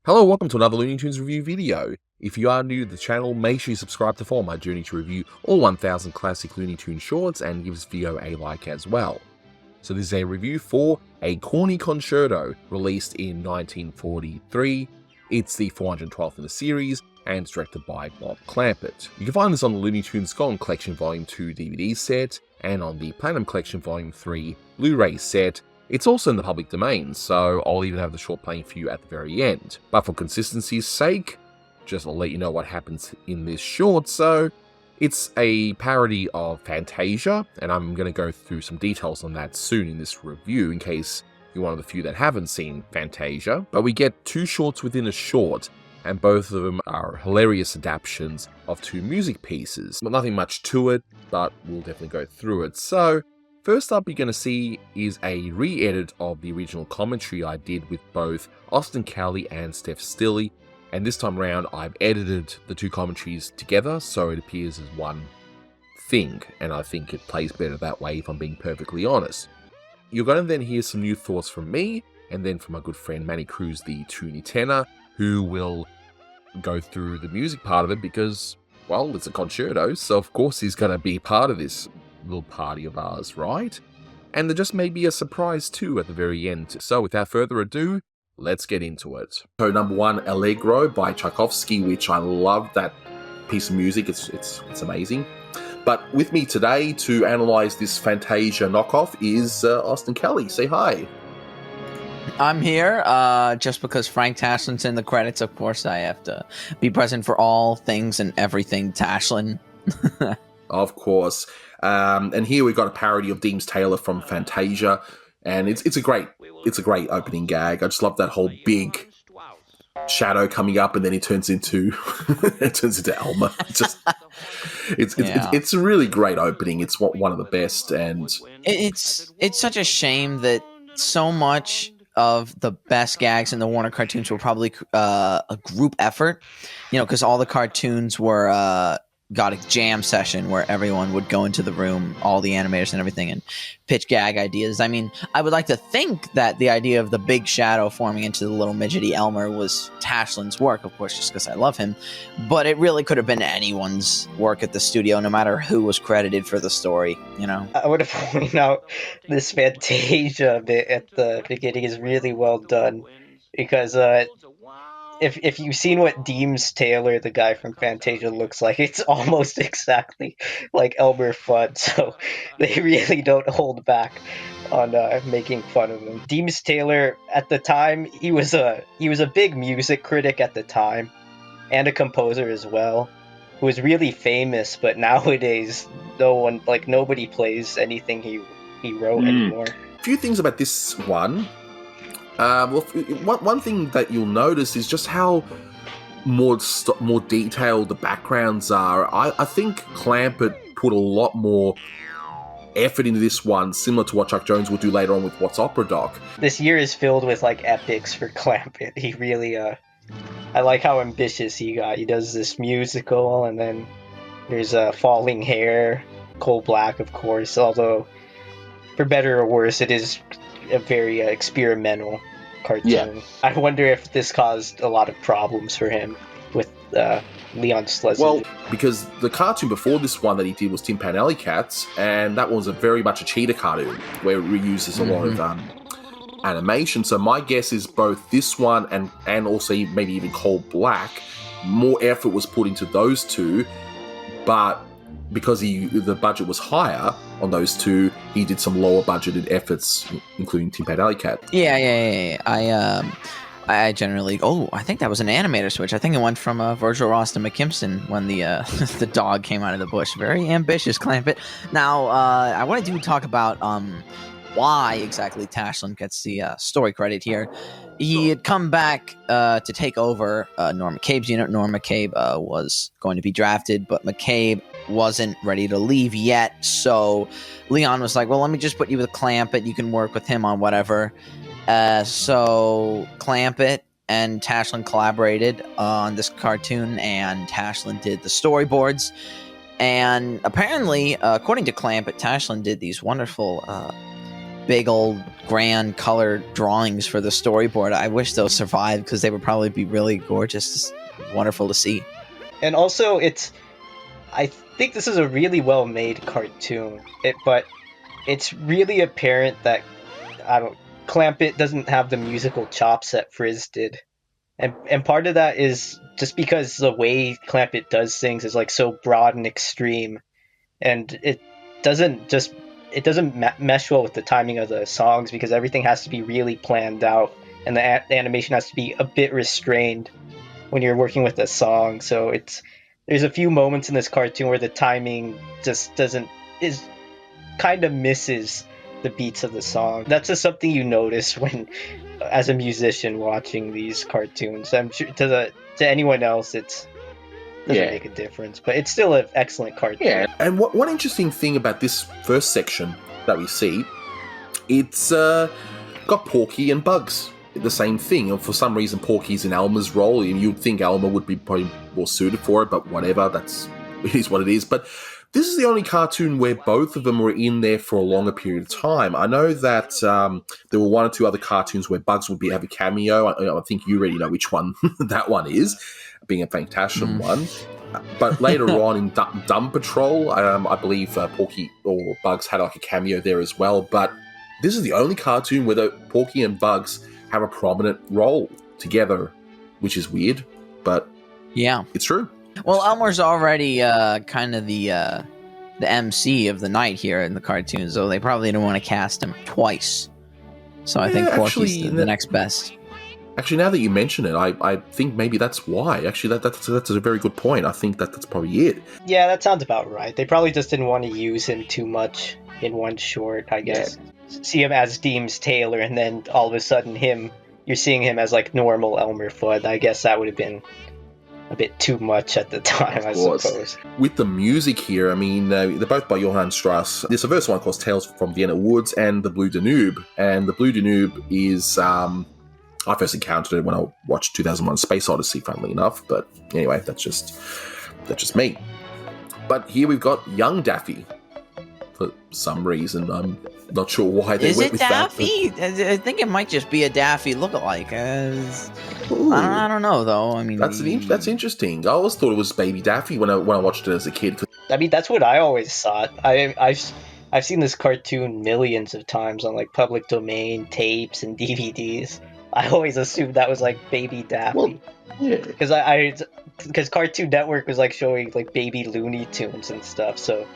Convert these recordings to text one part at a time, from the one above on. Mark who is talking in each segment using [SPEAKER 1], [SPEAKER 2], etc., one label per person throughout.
[SPEAKER 1] Hello, welcome to another Looney Tunes review video. If you are new to the channel, make sure you subscribe to follow my journey to review all 1000 classic Looney Tunes shorts and give this video a like as well. So this is a review for a Corny Concerto, released in 1943. It's the 412th in the series, and it's directed by Ruth Clampett. You can find this on the Looney Tunes Gone Collection Volume 2 DVD set, and on the Platinum Collection Volume 3 Blu-ray set. It's also in the public domain, so I'll even have the short playing for you at the very end. But for consistency's sake, just I'll let you know what happens in this short. So it's a parody of Fantasia, and I'm going to go through some details on that soon in this review in case you're one of the few that haven't seen Fantasia. But we get two shorts within a short, and both of them are hilarious adaptations of two music pieces. Well, nothing much to it, but we'll definitely go through it. So first up, you're going to see is a re-edit of the original commentary I did with both Austin Kelly and Steph Stilley, and this time around I've edited the two commentaries together so it appears as one thing, and I think it plays better that way if I'm being perfectly honest. You're going to then hear some new thoughts from me, and then from my good friend Manny, the Toonie tenor, who will go through the music part of it because, well, it's a concerto, so of course he's going to be part of this little party of ours, right? And there just may be a surprise too at the very end. So without further ado, let's get into it. So number one, Allegro by Tchaikovsky, which I love that piece of music. It's amazing. But with me today to analyze this Fantasia knockoff is Austin Kelly. Say hi.
[SPEAKER 2] I'm here just because Frank Tashlin's in the credits. Of course, I have to be present for all things and everything Tashlin.
[SPEAKER 1] Of course. And here we've got a parody of Deems Taylor from Fantasia, and it's a great opening gag. I just love that whole big shadow coming up, and then he turns into Elmer. It's a really great opening. It's one of the best, and
[SPEAKER 2] it's such a shame that so much of the best gags in the Warner cartoons were probably a group effort, because all the cartoons were got a jam session where everyone would go into the room, all the animators and everything, and pitch gag ideas. I mean, I would like to think that the idea of the big shadow forming into the little midgety Elmer was Tashlin's work, of course, just because I love him, but it really could have been anyone's work at the studio, no matter who was credited for the story,
[SPEAKER 3] I would have pointed out this Fantasia bit at the beginning is really well done, because if you've seen what Deems Taylor, the guy from Fantasia, looks like, it's almost exactly like Elmer Fudd, so they really don't hold back on making fun of him. Deems Taylor, at the time, he was a big music critic at the time, and a composer as well, who was really famous, but nowadays nobody plays anything he wrote anymore.
[SPEAKER 1] A few things about this one. One thing that you'll notice is just how more detailed the backgrounds are. I think Clampett put a lot more effort into this one, similar to what Chuck Jones will do later on with What's Opera Doc.
[SPEAKER 3] This year is filled with epics for Clampett. He really, I like how ambitious he got. He does this musical, and then there's Falling Hair, Coal Black, of course. Although, for better or worse, it is a very experimental cartoon. Yeah. I wonder if this caused a lot of problems for him with Leon Schlesinger.
[SPEAKER 1] Well, because the cartoon before this one that he did was Tin Pan Alley Cats, and that was very much a cheetah cartoon where it reuses a lot of animation. So my guess is both this one and also maybe even Coal Black, more effort was put into those two, but because the budget was higher on those two, he did some lower budgeted efforts, including Tin Pan Alley Cat.
[SPEAKER 2] Yeah. I generally, I think that was an animator switch. I think it went from Virgil Ross to McKimson when the the dog came out of the bush. Very ambitious, Clampett. Now, I want to talk about why exactly Tashlin gets the story credit here. He had come back to take over Norm McCabe's unit. Norm McCabe was going to be drafted, but McCabe wasn't ready to leave yet. So Leon was like, well, let me just put you with Clampett. You can work with him on whatever. So Clampett and Tashlin collaborated on this cartoon, and Tashlin did the storyboards. And apparently, according to Clampett, Tashlin did these wonderful big old grand color drawings for the storyboard. I wish those survived because they would probably be really gorgeous, wonderful to see.
[SPEAKER 3] And also, I think this is a really well-made cartoon, but it's really apparent that Clampett doesn't have the musical chops that Frizz did. And part of that is just because the way Clampett does things is like so broad and extreme, and it doesn't mesh well with the timing of the songs because everything has to be really planned out, and the animation has to be a bit restrained when you're working with a song. So there's a few moments in this cartoon where the timing just kind of misses the beats of the song. That's just something you notice when, as a musician, watching these cartoons. I'm sure to anyone else, it doesn't make a difference, but it's still an excellent cartoon.
[SPEAKER 1] Yeah, and one interesting thing about this first section that we see, it's got Porky and Bugs. The same thing, and for some reason Porky's in Elmer's role. You'd think Elmer would be probably more suited for it, but whatever, it is what it is. But this is the only cartoon where both of them were in there for a longer period of time. I know that there were one or two other cartoons where Bugs would have a cameo. I think you already know which one that one is, being a Fantasia one. But later on in Dumb Patrol, I believe Porky or Bugs had like a cameo there as well. But this is the only cartoon where Porky and Bugs have a prominent role together, which is weird, but
[SPEAKER 2] yeah,
[SPEAKER 1] it's true.
[SPEAKER 2] Well, Elmer's already kind of the MC of the night here in the cartoon, so they probably didn't want to cast him twice. So I think Porky's the next best.
[SPEAKER 1] Actually, now that you mention it, I think maybe that's why. Actually, that's a very good point. I think that's probably it.
[SPEAKER 3] Yeah, that sounds about right. They probably just didn't want to use him too much in one short, I guess. Yeah. See him as Deems Taylor, and then all of a sudden you're seeing him as like normal Elmer Fudd. I guess that would have been a bit too much at the time, I suppose.
[SPEAKER 1] With the music here, I mean, they're both by Johann Strauss. There's a first one called Tales from Vienna Woods and The Blue Danube. And The Blue Danube is, I first encountered it when I watched 2001 Space Odyssey, funnily enough. But anyway, that's just me. But here we've got young Daffy. For some reason, I'm not sure why they went with
[SPEAKER 2] Daffy? That. I think it might just be a Daffy lookalike. I don't know though. I mean,
[SPEAKER 1] that's interesting. I always thought it was Baby Daffy when I watched it as a kid.
[SPEAKER 3] I mean, that's what I always thought. I've seen this cartoon millions of times on like public domain tapes and DVDs. I always assumed that was like Baby Daffy. Well, yeah. Because Cartoon Network was like showing like baby Looney Tunes and stuff, so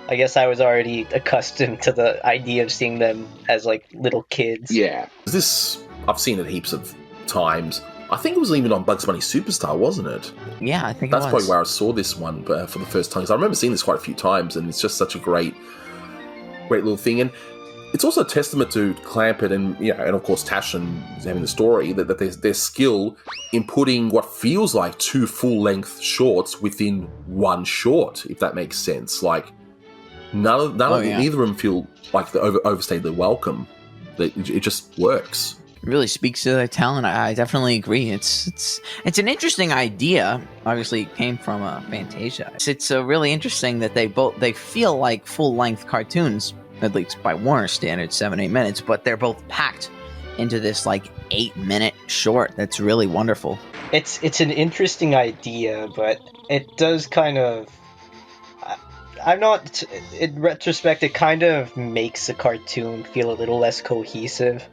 [SPEAKER 3] I guess I was already accustomed to the idea of seeing them as like little kids.
[SPEAKER 1] Yeah. I've seen it heaps of times. I think it was even on Bugs Bunny Superstar, wasn't it?
[SPEAKER 2] Yeah, I think
[SPEAKER 1] that's probably where I saw this one for the first time. Because I remember seeing this quite a few times, and it's just such a great little thing. And it's also a testament to Clampett and of course Taschen having the story that their skill in putting what feels like two full-length shorts within one short, if that makes sense. Like neither of them feel like they overstayed their welcome. It just works.
[SPEAKER 2] It really speaks to their talent. I definitely agree. It's an interesting idea. Obviously, it came from Fantasia. It's really interesting that they feel like full-length cartoons, at least by Warner standards, 7-8 minutes, but they're both packed into this like 8-minute short. That's really wonderful.
[SPEAKER 3] It's an interesting idea, but it does kind of. In retrospect, it kind of makes the cartoon feel a little less cohesive.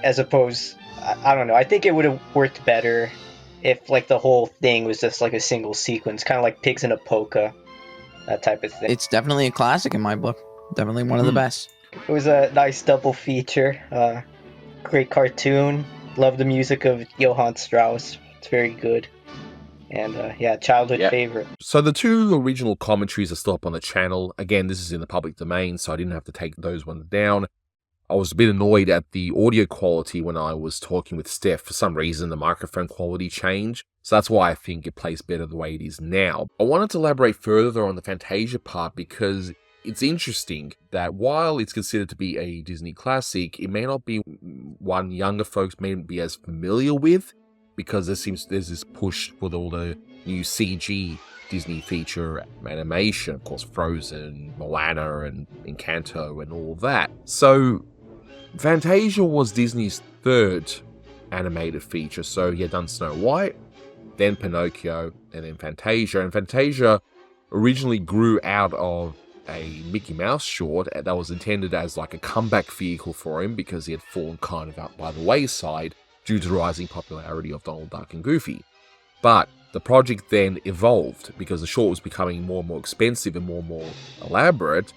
[SPEAKER 3] As opposed, I don't know, I think it would have worked better if like the whole thing was just like a single sequence, kind of like Pigs in a Polka, that type of thing.
[SPEAKER 2] It's definitely a classic in my book. Definitely one of the best.
[SPEAKER 3] It was a nice double feature. Great cartoon. Love the music of Johann Strauss. It's very good. And childhood favorite.
[SPEAKER 1] So the two original commentaries are still up on the channel. Again, this is in the public domain, so I didn't have to take those ones down. I was a bit annoyed at the audio quality when I was talking with Steph. For some reason, the microphone quality changed. So that's why I think it plays better the way it is now. I wanted to elaborate further on the Fantasia part because it's interesting that while it's considered to be a Disney classic, it may not be one younger folks may not be as familiar with, because there's this push with all the new CG Disney feature animation, of course, Frozen, Moana, and Encanto, and all that. So, Fantasia was Disney's third animated feature. So, he had done Snow White, then Pinocchio, and then Fantasia. And Fantasia originally grew out of a Mickey Mouse short that was intended as like a comeback vehicle for him because he had fallen kind of out by the wayside due to the rising popularity of Donald Duck and Goofy. But the project then evolved because the short was becoming more and more expensive and more elaborate,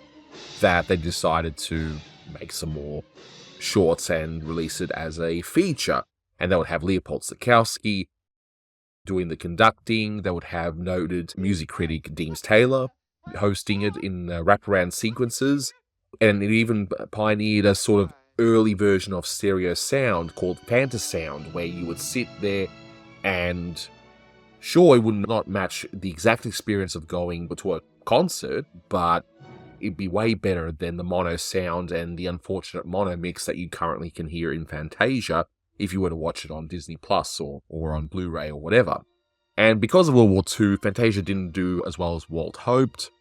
[SPEAKER 1] that they decided to make some more shorts and release it as a feature. And they would have Leopold Stokowski doing the conducting. They would have noted music critic Deems Taylor hosting it in wraparound sequences. And it even pioneered a sort of early version of stereo sound called Fantasound, where you would sit there and sure, it would not match the exact experience of going to a concert, but it'd be way better than the mono sound and the unfortunate mono mix that you currently can hear in Fantasia if you were to watch it on Disney Plus or on Blu-ray or whatever. And because of World War II, Fantasia didn't do as well as Walt hoped.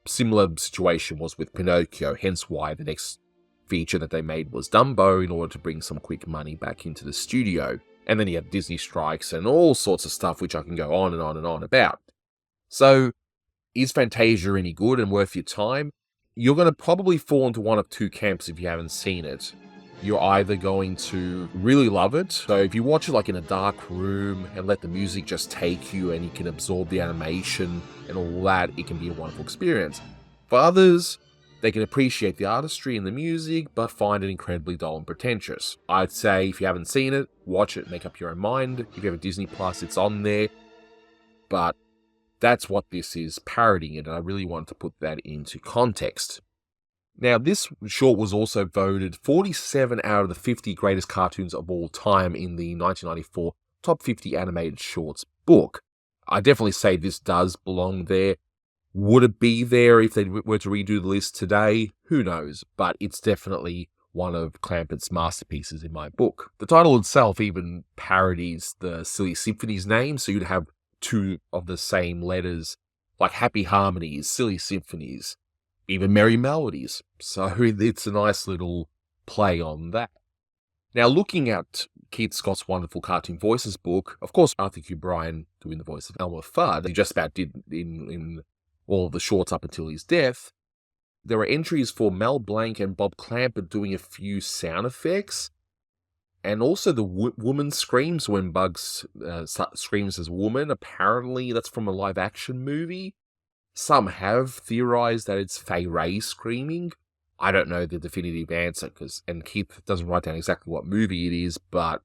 [SPEAKER 1] Similar situation was with Pinocchio, hence why the next feature that they made was Dumbo in order to bring some quick money back into the studio. And then you have Disney strikes and all sorts of stuff which I can go on and on and on about. So, is Fantasia any good and worth your time? You're going to probably fall into one of two camps if you haven't seen it. You're either going to really love it, so if you watch it like in a dark room and let the music just take you and you can absorb the animation and all that, it can be a wonderful experience. For others, they can appreciate the artistry and the music, but find it incredibly dull and pretentious. I'd say if you haven't seen it, watch it, make up your own mind. If you have a Disney Plus, it's on there. But that's what this is, parodying it, and I really want to put that into context. Now, this short was also voted 47 out of the 50 greatest cartoons of all time in the 1994 Top 50 Animated Shorts book. I definitely say this does belong there. Would it be there if they were to redo the list today? Who knows, but it's definitely one of Clampett's masterpieces in my book. The title itself even parodies the Silly Symphonies name, so you'd have two of the same letters, like Happy Harmonies, Silly Symphonies, even Merry Melodies. So it's a nice little play on that. Now, looking at Keith Scott's wonderful Cartoon Voices book, of course, Arthur Q. Bryan doing the voice of Elmer Fudd, he just about did in all of the shorts up until his death. There are entries for Mel Blanc and Bob Clampett doing a few sound effects, and also the woman screams when Bugs screams as woman. Apparently, that's from a live-action movie. Some have theorized that it's Fay Wray screaming. I don't know the definitive answer, and Keith doesn't write down exactly what movie it is, but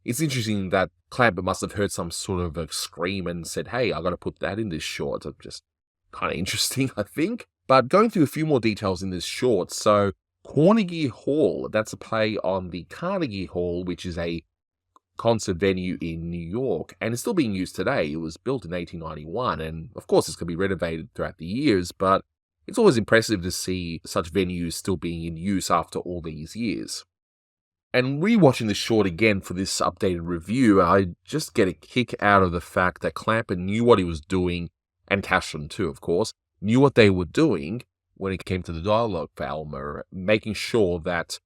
[SPEAKER 1] it's interesting that Clampett must have heard some sort of a scream and said, hey, I got to put that in this short. It's just kind of interesting, I think. But going through a few more details in this short, so Carnegie Hall, that's a play on the Carnegie Hall, which is a concert venue in New York, and it's still being used today. It was built in 1891, and of course it's going to be renovated throughout the years, but it's always impressive to see such venues still being in use after all these years. And rewatching this short again for this updated review, I just get a kick out of the fact that Clampett knew what he was doing, and Tashlin too, of course, knew what they were doing when it came to the dialogue for Elmer, making sure that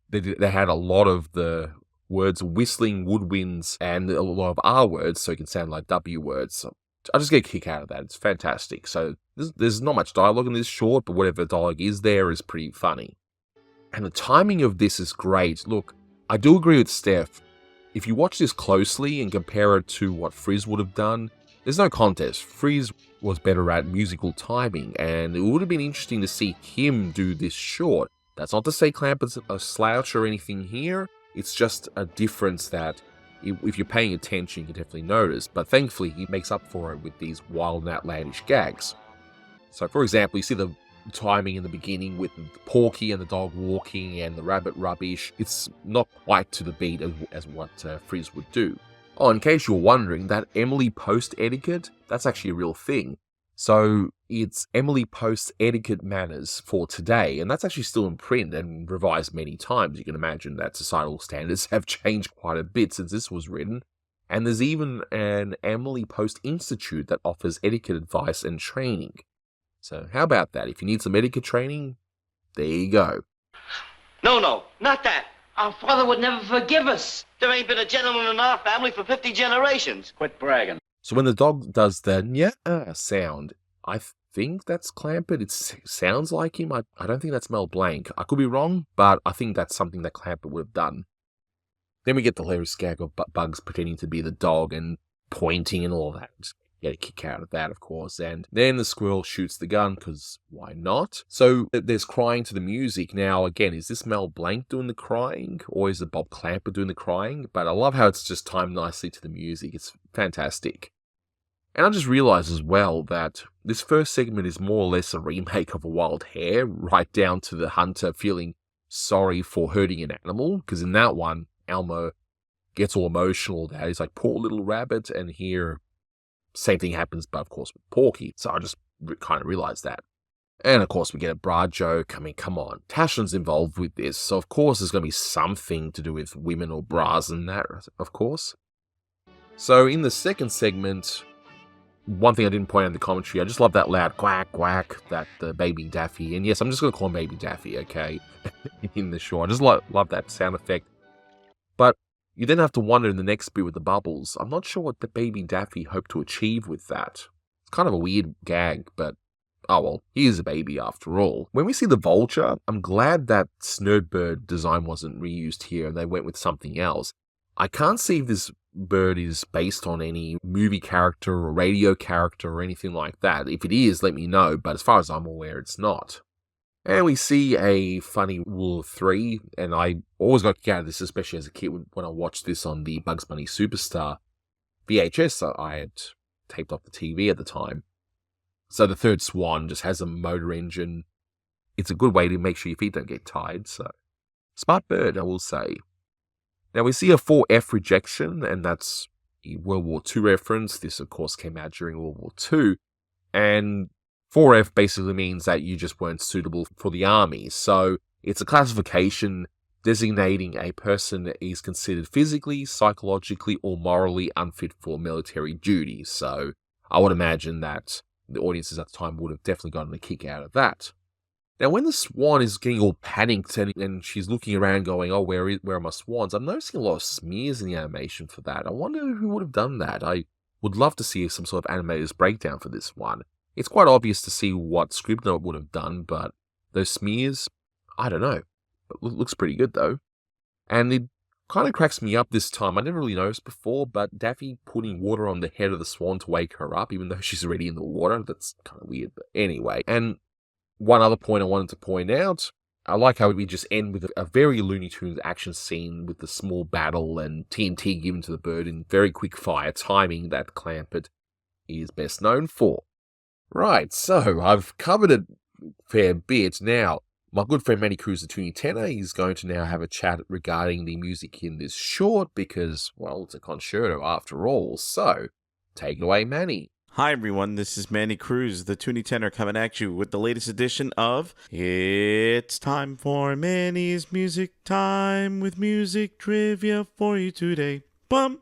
[SPEAKER 1] they had a lot of the words whistling woodwinds and a lot of R words, so it can sound like W words. So I just get a kick out of that. It's fantastic. So there's not much dialogue in this short, but whatever dialogue is there is pretty funny. And the timing of this is great. Look, I do agree with Steph. If you watch this closely and compare it to what Frizz would have done, there's no contest. Frizz was better at musical timing, and it would have been interesting to see him do this short. That's not to say Clampett's a slouch or anything here. It's just a difference that, if you're paying attention, you can definitely notice. But thankfully, he makes up for it with these wild and outlandish gags. So, for example, you see the timing in the beginning with Porky and the dog walking and the rabbit rubbish. It's not quite to the beat as what Frizz would do. Oh, in case you're wondering, that Emily Post etiquette, that's actually a real thing. So it's Emily Post's etiquette manners for today, and that's actually still in print and revised many times. You can imagine that societal standards have changed quite a bit since this was written. And there's even an Emily Post Institute that offers etiquette advice and training. So how about that? If you need some etiquette training, there you go.
[SPEAKER 4] No, not that. Our father would never forgive us. There ain't been a gentleman in our family for 50 generations.
[SPEAKER 5] Quit bragging.
[SPEAKER 1] So when the dog does the yeah sound, I think that's Clampett. It sounds like him. I don't think that's Mel Blanc. I could be wrong, but I think that's something that Clampett would have done. Then we get the hilarious gag of Bugs pretending to be the dog and pointing and all that. Just get a kick out of that, of course. And then the squirrel shoots the gun, because why not? So there's crying to the music. Now, again, is this Mel Blanc doing the crying, or is it Bob Clampett doing the crying? But I love how it's just timed nicely to the music. It's fantastic. And I just realized as well that this first segment is more or less a remake of A Wild Hare, right down to the hunter feeling sorry for hurting an animal, because in that one, Elmo gets all emotional that he's like, poor little rabbit, and here, same thing happens, but of course with Porky. So I just kind of realized that. And of course we get a bra joke. I mean, come on, Tashlyn's involved with this, so of course there's going to be something to do with women or bras and that, of course. So in the second segment, one thing I didn't point out in the commentary, I just love that loud quack quack that the baby Daffy, and yes, I'm just going to call him Baby Daffy, okay, in the show. I just love that sound effect. But you then have to wonder in the next bit with the bubbles, I'm not sure what the baby Daffy hoped to achieve with that. It's kind of a weird gag, but oh well, he is a baby after all. When we see the vulture, I'm glad that Snurtbird design wasn't reused here and they went with something else. I can't see if this bird is based on any movie character or radio character or anything like that. If it is, let me know, but as far as I'm aware, it's not. And we see a funny Rule of 3, and I always got a kick out of this, especially as a kid when I watched this on the Bugs Bunny Superstar VHS I had taped off the TV at the time. So the third swan just has a motor engine. It's a good way to make sure your feet don't get tired, so smart bird, I will say. Now we see a 4F rejection, and that's a World War II reference. This, of course, came out during World War II, and 4F basically means that you just weren't suitable for the army. So it's a classification designating a person that is considered physically, psychologically, or morally unfit for military duty. So I would imagine that the audiences at the time would have definitely gotten a kick out of that. Now, when the swan is getting all panicked and she's looking around going, oh, where are my swans? I'm noticing a lot of smears in the animation for that. I wonder who would have done that. I would love to see some sort of animator's breakdown for this one. It's quite obvious to see what Scribner would have done, but those smears, I don't know. It looks pretty good, though. And it kind of cracks me up this time. I never really noticed before, but Daffy putting water on the head of the swan to wake her up, even though she's already in the water. That's kind of weird, but anyway. And one other point I wanted to point out, I like how we just end with a very Looney Tunes action scene with the small battle and TNT given to the bird in very quick fire timing that Clampett is best known for. Right, so I've covered a fair bit. Now, my good friend Manny Cruz, the Toonie Tenor, is going to now have a chat regarding the music in this short because, well, it's a concerto after all. So, take it away, Manny.
[SPEAKER 5] Hi everyone, this is Manny Cruz, the Toonie Tenor, coming at you with the latest edition of It's Time for Manny's Music Time with music trivia for you today. Bum!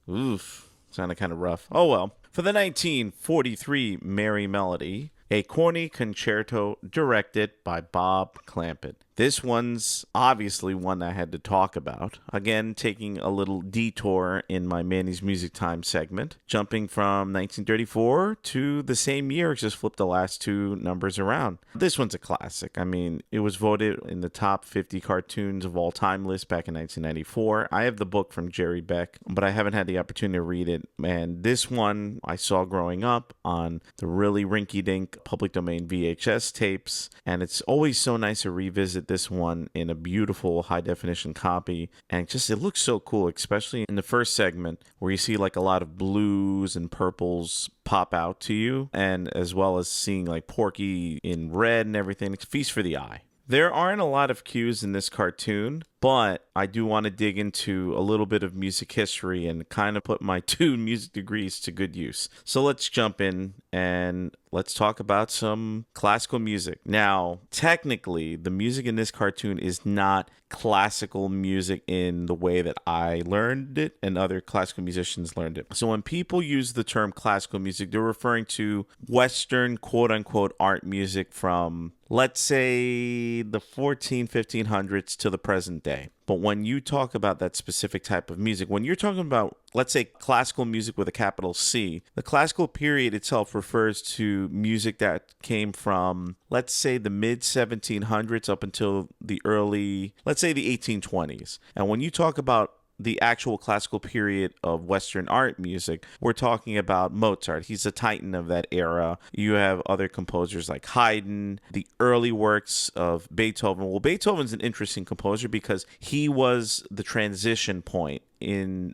[SPEAKER 5] Oof, sounded kind of rough. Oh well. For the 1943 Merry Melody, a Corny Concerto directed by Bob Clampett. This one's obviously one I had to talk about. Again, taking a little detour in my Manny's Music Time segment. Jumping from 1934 to the same year, just flip the last two numbers around. This one's a classic. I mean, it was voted in the top 50 cartoons of all time list back in 1994. I have the book from Jerry Beck, but I haven't had the opportunity to read it. And this one I saw growing up on the really rinky-dink public domain VHS tapes. And it's always so nice to revisit this one in a beautiful high definition copy, and just it looks so cool, especially in the first segment where you see like a lot of blues and purples pop out to you, and as well as seeing like Porky in red and everything. It's a feast for the eye. There aren't a lot of cues in this cartoon, But I do want to dig into a little bit of music history and kind of put my 2 music degrees to good use. So let's jump in and let's talk about some classical music. Now, technically, the music in this cartoon is not classical music in the way that I learned it and other classical musicians learned it. So when people use the term classical music, they're referring to Western quote-unquote art music from, let's say, the 1500s to the present day. But when you talk about that specific type of music, when you're talking about, let's say, classical music with a capital C, the classical period itself refers to music that came from, let's say, the mid 1700s up until the early, let's say, the 1820s. And when you talk about the actual classical period of Western art music, we're talking about Mozart. He's a titan of that era. You have other composers like Haydn, the early works of Beethoven. Well, Beethoven's an interesting composer because he was the transition point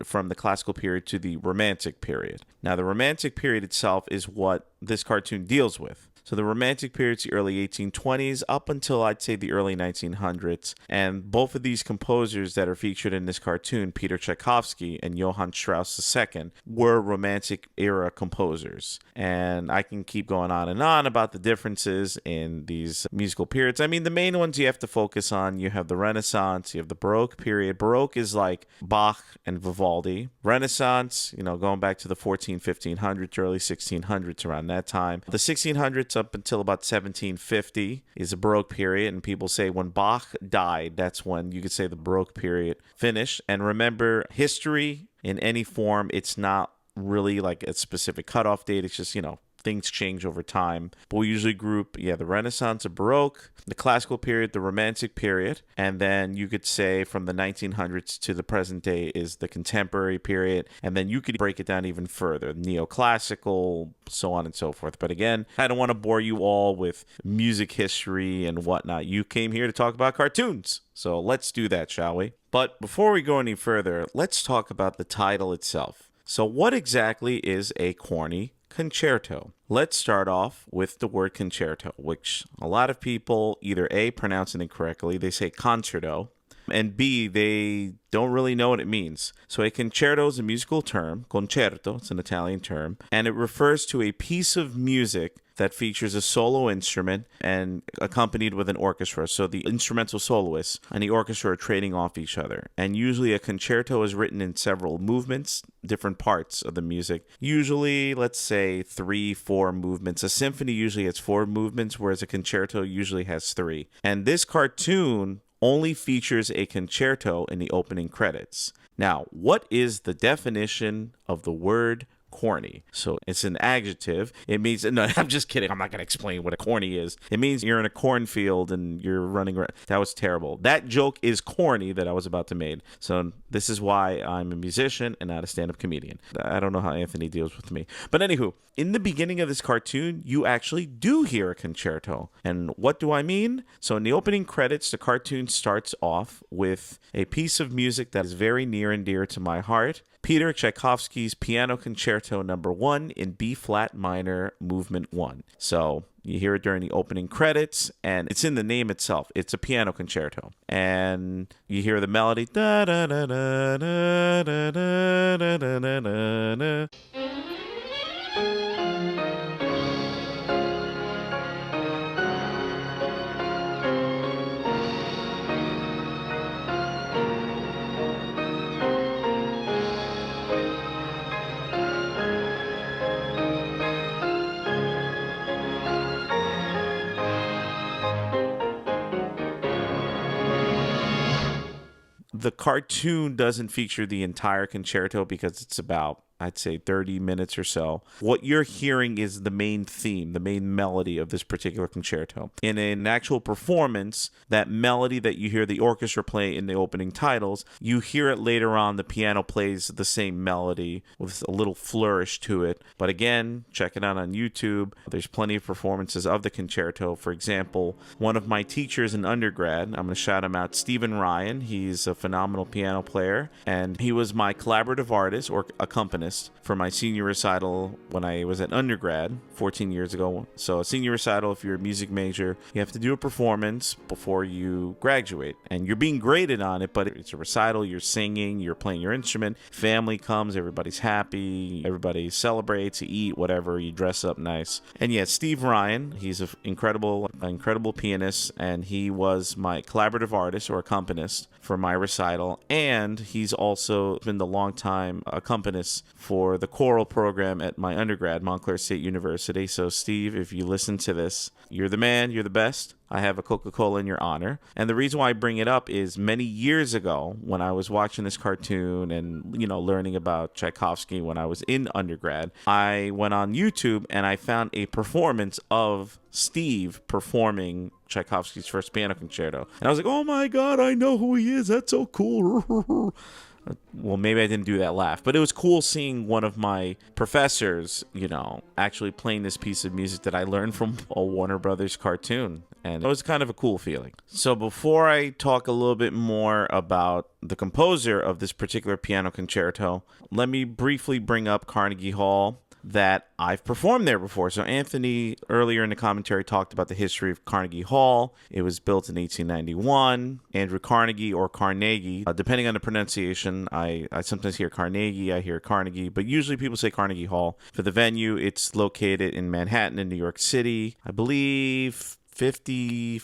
[SPEAKER 5] from the classical period to the Romantic period. Now, the Romantic period itself is what this cartoon deals with. So the Romantic period's the early 1820s up until, I'd say, the early 1900s. And both of these composers that are featured in this cartoon, Peter Tchaikovsky and Johann Strauss II, were Romantic era composers. And I can keep going on and on about the differences in these musical periods. I mean, the main ones you have to focus on, you have the Renaissance, you have the Baroque period. Baroque is like Bach and Vivaldi. Renaissance, going back to the 1500s, early 1600s, around that time. The 1600s up until about 1750 is a Baroque period, and people say when Bach died, that's when you could say the Baroque period finished. And remember, history in any form, it's not really like a specific cutoff date. It's just, things change over time. But we usually group, the Renaissance, the Baroque, the Classical period, the Romantic period, and then you could say from the 1900s to the present day is the Contemporary period, and then you could break it down even further, Neoclassical, so on and so forth. But again, I don't want to bore you all with music history and whatnot. You came here to talk about cartoons, so let's do that, shall we? But before we go any further, let's talk about the title itself. So what exactly is a corny concerto? Let's start off with the word concerto, which a lot of people either A, pronounce it incorrectly, they say concerto, and B, they don't really know what it means. So a concerto is a musical term, concerto, it's an Italian term, and it refers to a piece of music that features a solo instrument and accompanied with an orchestra. So the instrumental soloist and the orchestra are trading off each other. And usually a concerto is written in several movements, different parts of the music. Usually, let's say 3-4 movements. A symphony usually has 4 movements, whereas a concerto usually has 3. And this cartoon only features a concerto in the opening credits. Now, what is the definition of the word corny? So it's an adjective. It means, no, I'm just kidding. I'm not going to explain what a corny is. It means you're in a cornfield and you're running around. That was terrible. That joke is corny that I was about to make. So this is why I'm a musician and not a stand-up comedian. I don't know how Anthony deals with me. But anywho, in the beginning of this cartoon, you actually do hear a concerto. And what do I mean? So in the opening credits, the cartoon starts off with a piece of music that is very near and dear to my heart. Peter Tchaikovsky's Piano Concerto Number 1 in B-flat minor, Movement 1. So you hear it during the opening credits, and it's in the name itself. It's a piano concerto. And you hear the melody. Da, da, da, da, da, da, da, da, da, da, da. The cartoon doesn't feature the entire concerto because it's about, I'd say, 30 minutes or so. What you're hearing is the main theme, the main melody of this particular concerto. In an actual performance, that melody that you hear the orchestra play in the opening titles, you hear it later on. The piano plays the same melody with a little flourish to it. But again, check it out on YouTube. There's plenty of performances of the concerto. For example, one of my teachers in undergrad, I'm going to shout him out, Stephen Ryan. He's a phenomenal piano player, and he was my collaborative artist or accompanist accompanist for my senior recital when I was at undergrad 14 years ago. So a senior recital, if you're a music major, you have to do a performance before you graduate. And you're being graded on it, but it's a recital, you're singing, you're playing your instrument, family comes, everybody's happy, everybody celebrates, you eat, whatever, you dress up nice. And yeah, Steve Ryan, he's an incredible pianist, and he was my collaborative artist or accompanist for my recital, and he's also been the longtime accompanist for the choral program at my undergrad, Montclair State University. So Steve, if you listen to this, you're the man, you're the best. I have a Coca-Cola in your honor. And the reason why I bring it up is many years ago when I was watching this cartoon and, learning about Tchaikovsky when I was in undergrad, I went on YouTube and I found a performance of Steve performing Tchaikovsky's first piano concerto. And I was like, oh my God, I know who he is. That's so cool. Well, maybe I didn't do that laugh, but it was cool seeing one of my professors, actually playing this piece of music that I learned from a Warner Brothers cartoon. And it was kind of a cool feeling. So before I talk a little bit more about the composer of this particular piano concerto, let me briefly bring up Carnegie Hall, that I've performed there before. So Anthony earlier in the commentary talked about the history of Carnegie Hall. It was built in 1891. Andrew Carnegie or Carnegie, depending on the pronunciation. I sometimes hear Carnegie, I hear Carnegie, but usually people say Carnegie Hall. For the venue, it's located in Manhattan in New York City. I believe 56,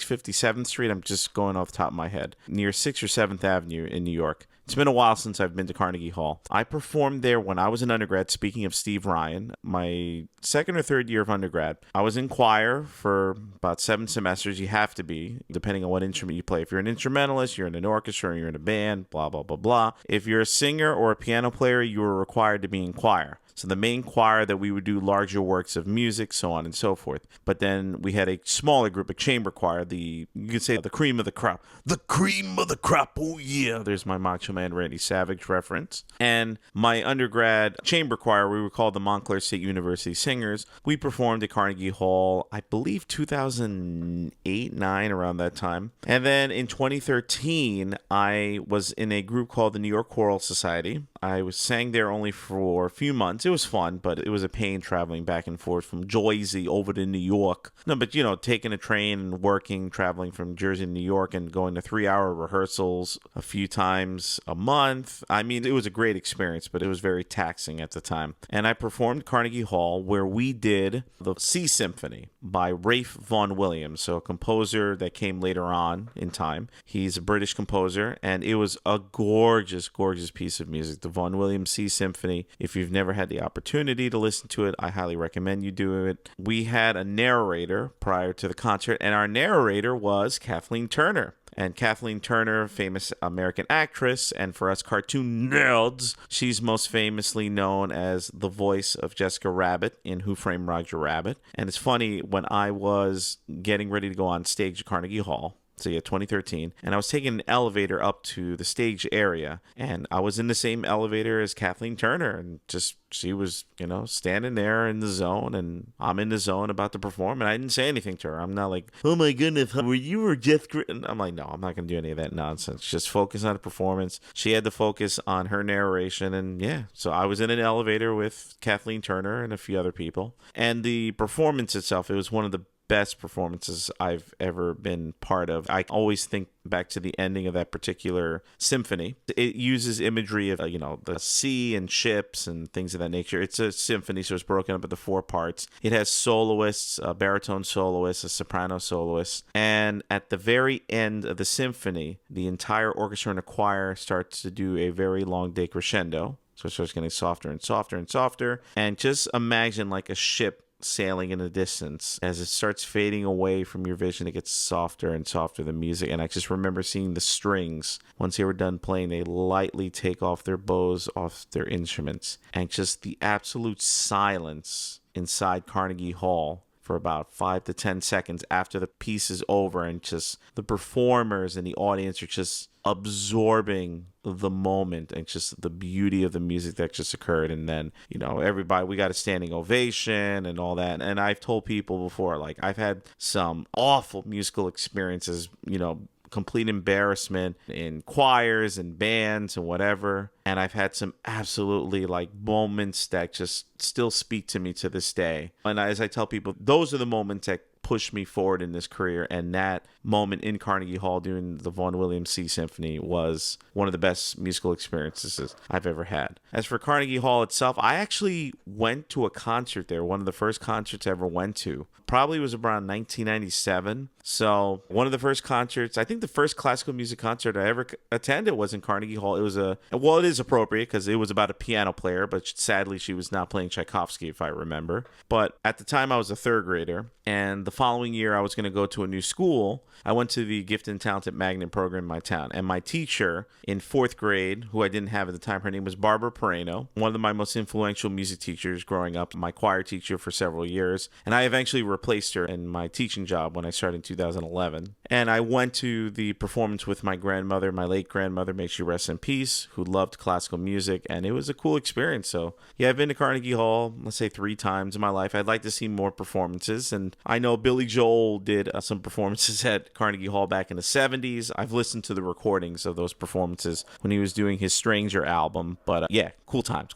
[SPEAKER 5] 57th Street. I'm just going off the top of my head. Near 6th or 7th Avenue in New York. It's been a while since I've been to Carnegie Hall. I performed there when I was an undergrad, speaking of Steve Ryan, my second or third year of undergrad. I was in choir for about 7 semesters. You have to be, depending on what instrument you play. If you're an instrumentalist, you're in an orchestra, or you're in a band, blah, blah, blah, blah. If you're a singer or a piano player, you are required to be in choir. So the main choir that we would do larger works of music, so on and so forth. But then we had a smaller group, a chamber choir, you could say the cream of the crop. The cream of the crop, oh yeah. There's my Macho Man Randy Savage reference. And my undergrad chamber choir, we were called the Montclair State University Singers. We performed at Carnegie Hall, I believe 2008, 9, around that time. And then in 2013, I was in a group called the New York Choral Society. I sang there only for a few months. It was fun, but it was a pain traveling back and forth from Jersey over to New York. No, but taking a train and working, traveling from Jersey to New York and going to 3-hour rehearsals a few times a month. I mean, it was a great experience, but it was very taxing at the time. And I performed Carnegie Hall where we did the Sea Symphony by Ralph Vaughan Williams, so a composer that came later on in time. He's a British composer, and it was a gorgeous, gorgeous piece of music. The Vaughan Williams Sea Symphony. If you've never had the opportunity to listen to it, I highly recommend you do it. We had a narrator prior to the concert, and our narrator was Kathleen Turner. And Kathleen Turner, famous American actress, and for us cartoon nerds, she's most famously known as the voice of Jessica Rabbit in Who Framed Roger Rabbit. And it's funny, when I was getting ready to go on stage at Carnegie Hall, so yeah, 2013, and I was taking an elevator up to the stage area, and I was in the same elevator as Kathleen Turner, and she was, standing there in the zone, and I'm in the zone about to perform, and I didn't say anything to her. I'm not like, oh my goodness, were you or Jessica? And I'm like, no, I'm not going to do any of that nonsense. Just focus on the performance. She had to focus on her narration, and yeah, so I was in an elevator with Kathleen Turner and a few other people, and the performance itself, it was one of the best performances I've ever been part of. I always think back to the ending of that particular symphony. It uses imagery of, the sea and ships and things of that nature. It's a symphony, so it's broken up into 4 parts. It has soloists, a baritone soloist, a soprano soloist, and at the very end of the symphony, the entire orchestra and the choir starts to do a very long decrescendo. So it starts getting softer and softer and softer. And just imagine like a ship sailing in the distance. As it starts fading away from your vision, it gets softer and softer, the music. And I just remember seeing the strings, once they were done playing, they lightly take off their bows off their instruments, and just the absolute silence inside Carnegie Hall for about 5 to 10 seconds after the piece is over, and just the performers and the audience are just absorbing the moment and just the beauty of the music that just occurred. And then, everybody, we got a standing ovation and all that. And I've told people before, like, I've had some awful musical experiences, complete embarrassment in choirs and bands and whatever. And I've had some absolutely like moments that just still speak to me to this day. And as I tell people, those are the moments that pushed me forward in this career, and that moment in Carnegie Hall during the Vaughan Williams Sea Symphony was one of the best musical experiences I've ever had. As for Carnegie Hall itself, I actually went to a concert there, one of the first concerts I ever went to. Probably was around 1997. So one of the first concerts, I think the first classical music concert I ever attended was in Carnegie Hall. It is appropriate because it was about a piano player, but sadly she was not playing Tchaikovsky, if I remember. But at the time I was a third grader, and the following year I was going to go to a new school. I went to the Gifted and Talented Magnet program in my town, and my teacher in fourth grade, who I didn't have at the time, her name was Barbara Pereno, one of my most influential music teachers growing up, my choir teacher for several years, and I eventually replaced her in my teaching job when I started in 2011. And I went to the performance with my grandmother, my late grandmother, may she rest in peace, who loved classical music, and it was a cool experience. So yeah, I've been to Carnegie Hall, let's say 3 times in my life. I'd like to see more performances, and I know Billy Joel did some performances at Carnegie Hall back in the 70s. I've listened to the recordings of those performances when he was doing his Stranger album, but yeah, cool times.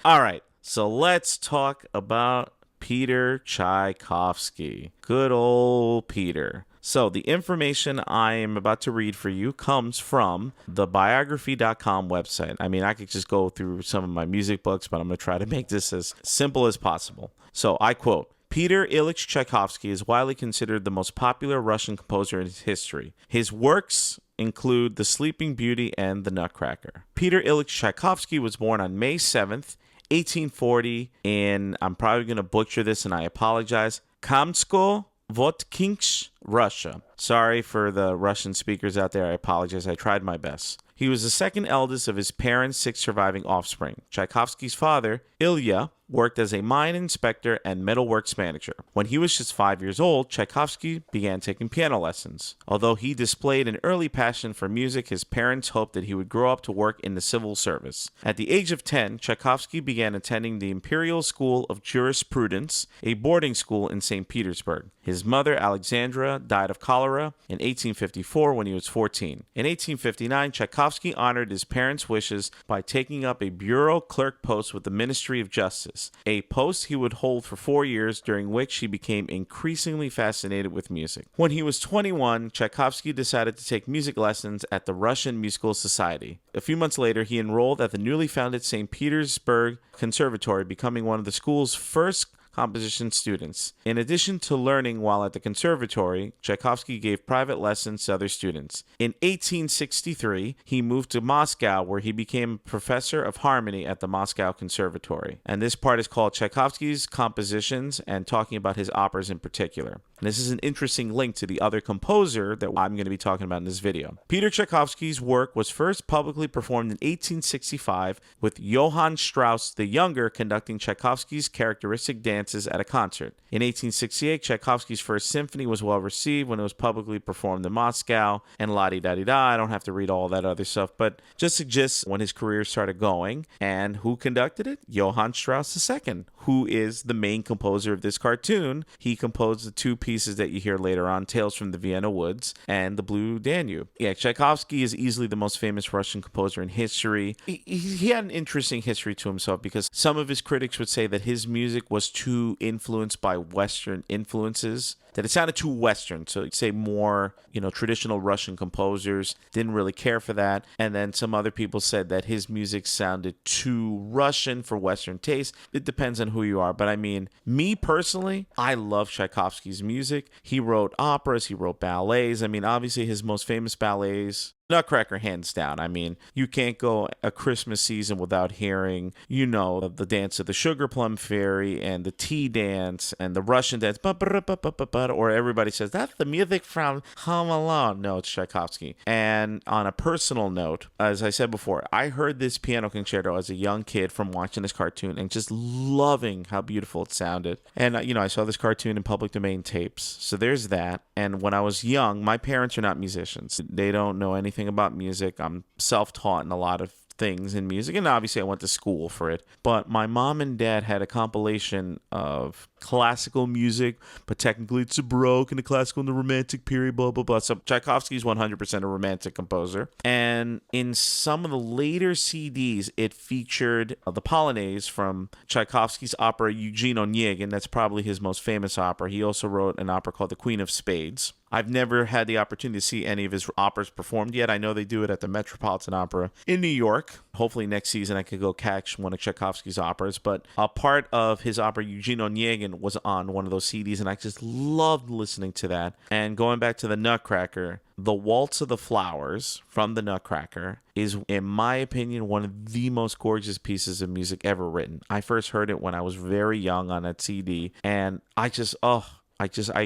[SPEAKER 5] All right, so let's talk about Peter Tchaikovsky. Good old Peter. So the information I am about to read for you comes from the biography.com website. I mean, I could just go through some of my music books, but I'm going to try to make this as simple as possible. So I quote, Peter Ilyich Tchaikovsky is widely considered the most popular Russian composer in history. His works include The Sleeping Beauty and The Nutcracker. Peter Ilyich Tchaikovsky was born on May 7th, 1840 in, I'm probably going to butcher this and I apologize, Kamsko-Votkinsk, Russia. Sorry for the Russian speakers out there. I apologize. I tried my best. He was the second eldest of his parents' 6 surviving offspring. Tchaikovsky's father, Ilya, worked as a mine inspector and metalworks manager. When he was just 5 years old, Tchaikovsky began taking piano lessons. Although he displayed an early passion for music, his parents hoped that he would grow up to work in the civil service. At the age of 10, Tchaikovsky began attending the Imperial School of Jurisprudence, a boarding school in St. Petersburg. His mother, Alexandra, died of cholera in 1854 when he was 14. In 1859, Tchaikovsky honored his parents' wishes by taking up a bureau clerk post with the Ministry of Justice, a post he would hold for 4 years, during which he became increasingly fascinated with music. When he was 21, Tchaikovsky decided to take music lessons at the Russian Musical Society. A few months later, he enrolled at the newly founded St. Petersburg Conservatory, becoming one of the school's first composition students. In addition to learning while at the conservatory, Tchaikovsky gave private lessons to other students. In 1863, he moved to Moscow, where he became professor of harmony at the Moscow Conservatory. And this part is called Tchaikovsky's Compositions, and talking about his operas in particular. And this is an interesting link to the other composer that I'm going to be talking about in this video. Peter Tchaikovsky's work was first publicly performed in 1865, with Johann Strauss the Younger conducting Tchaikovsky's characteristic dances at a concert. In 1868, Tchaikovsky's first symphony was well received when it was publicly performed in Moscow, and la-di-da-di-da. I don't have to read all that other stuff, but just suggests when his career started going. And who conducted it? Johann Strauss II, who is the main composer of this cartoon. He composed the 2 pieces that you hear later on, Tales from the Vienna Woods and The Blue Danube. Yeah, Tchaikovsky is easily the most famous Russian composer in history. He had an interesting history to himself, because some of his critics would say that his music was too influenced by Western influences, that it sounded too Western. So you'd say more, traditional Russian composers didn't really care for that. And then some other people said that his music sounded too Russian for Western taste. It depends on who you are. But I mean, me personally, I love Tchaikovsky's music. He wrote operas, he wrote ballets. I mean, obviously his most famous ballets, Nutcracker, hands down. I mean, you can't go a Christmas season without hearing, the dance of the Sugar Plum Fairy and the tea dance and the Russian dance, or everybody says, that's the music from Home Alone. No, it's Tchaikovsky. And on a personal note, as I said before, I heard this piano concerto as a young kid from watching this cartoon and just loving how beautiful it sounded. And, I saw this cartoon in public domain tapes. So there's that. And when I was young, my parents are not musicians. They don't know anything about music. I'm self-taught in a lot of things in music, and obviously I went to school for it. But my mom and dad had a compilation of classical music, but technically it's a Baroque and the classical and the Romantic period, blah, blah, blah. So Tchaikovsky's 100% a Romantic composer. And in some of the later CDs, it featured the Polonaise from Tchaikovsky's opera Eugene Onegin. That's probably his most famous opera. He also wrote an opera called The Queen of Spades. I've never had the opportunity to see any of his operas performed yet. I know they do it at the Metropolitan Opera in New York. Hopefully next season I could go catch one of Tchaikovsky's operas. But a part of his opera Eugene Onegin was on one of those CDs, and I just loved listening to that. And going back to the Nutcracker, the Waltz of the Flowers from the Nutcracker is, in my opinion, one of the most gorgeous pieces of music ever written. I first heard it when I was very young on that CD, and I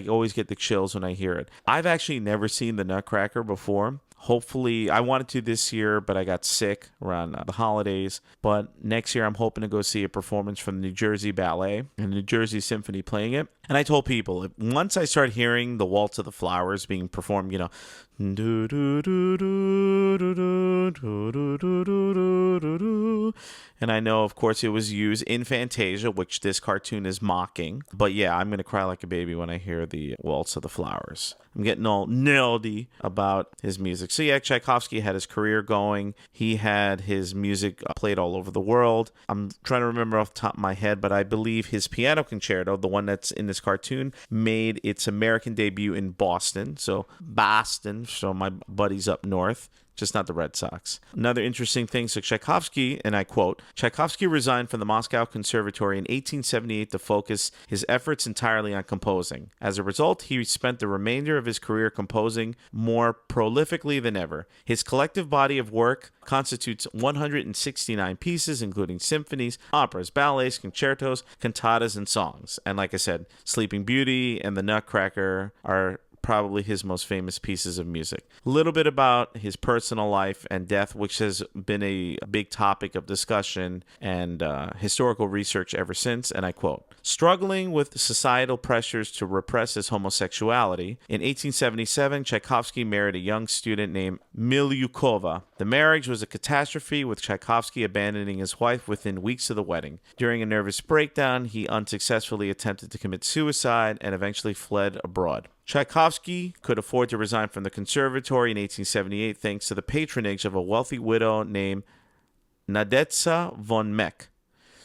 [SPEAKER 5] always get the chills when I hear it. I've actually never seen the Nutcracker before. Hopefully, I wanted to this year, but I got sick around the holidays. But next year, I'm hoping to go see a performance from the New Jersey Ballet and New Jersey Symphony playing it. And I told people, once I start hearing the Waltz of the Flowers being performed, you know, and I know, of course, it was used in Fantasia, which this cartoon is mocking. But yeah, I'm going to cry like a baby when I hear the Waltz of the Flowers. I'm getting all nerdy about his music. So yeah, Tchaikovsky had his career going. He had his music played all over the world. I'm trying to remember off the top of my head, but I believe his piano concerto, the one that's in this cartoon, made its American debut in Boston. So Boston, so my buddies up north. Just not the Red Sox. Another interesting thing, so Tchaikovsky, and I quote, Tchaikovsky resigned from the Moscow Conservatory in 1878 to focus his efforts entirely on composing. As a result, he spent the remainder of his career composing more prolifically than ever. His collective body of work constitutes 169 pieces, including symphonies, operas, ballets, concertos, cantatas, and songs. And like I said, Sleeping Beauty and The Nutcracker are probably his most famous pieces of music. A little bit about his personal life and death, which has been a big topic of discussion and historical research ever since, and I quote, struggling with societal pressures to repress his homosexuality, in 1877, Tchaikovsky married a young student named Milyukova. The marriage was a catastrophe, with Tchaikovsky abandoning his wife within weeks of the wedding. During a nervous breakdown, he unsuccessfully attempted to commit suicide and eventually fled abroad. Tchaikovsky could afford to resign from the conservatory in 1878 thanks to the patronage of a wealthy widow named Nadezhda von Meck.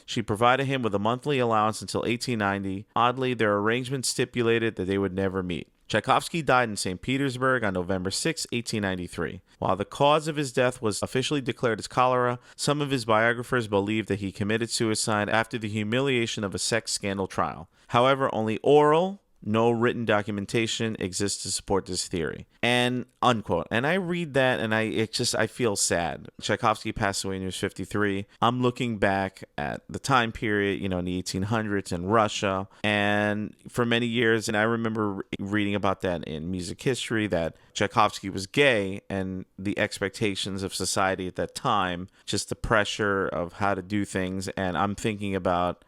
[SPEAKER 5] She provided him with a monthly allowance until 1890. Oddly, their arrangement stipulated that they would never meet. Tchaikovsky died in St. Petersburg on November 6, 1893. While the cause of his death was officially declared as cholera, some of his biographers believe that he committed suicide after the humiliation of a sex scandal trial. However, only oral, no written documentation exists to support this theory. And unquote. And I read that and I feel sad. Tchaikovsky passed away when he was 53. I'm looking back at the time period, in the 1800s in Russia. And for many years, and I remember reading about that in music history, that Tchaikovsky was gay and the expectations of society at that time, just the pressure of how to do things. And I'm thinking about,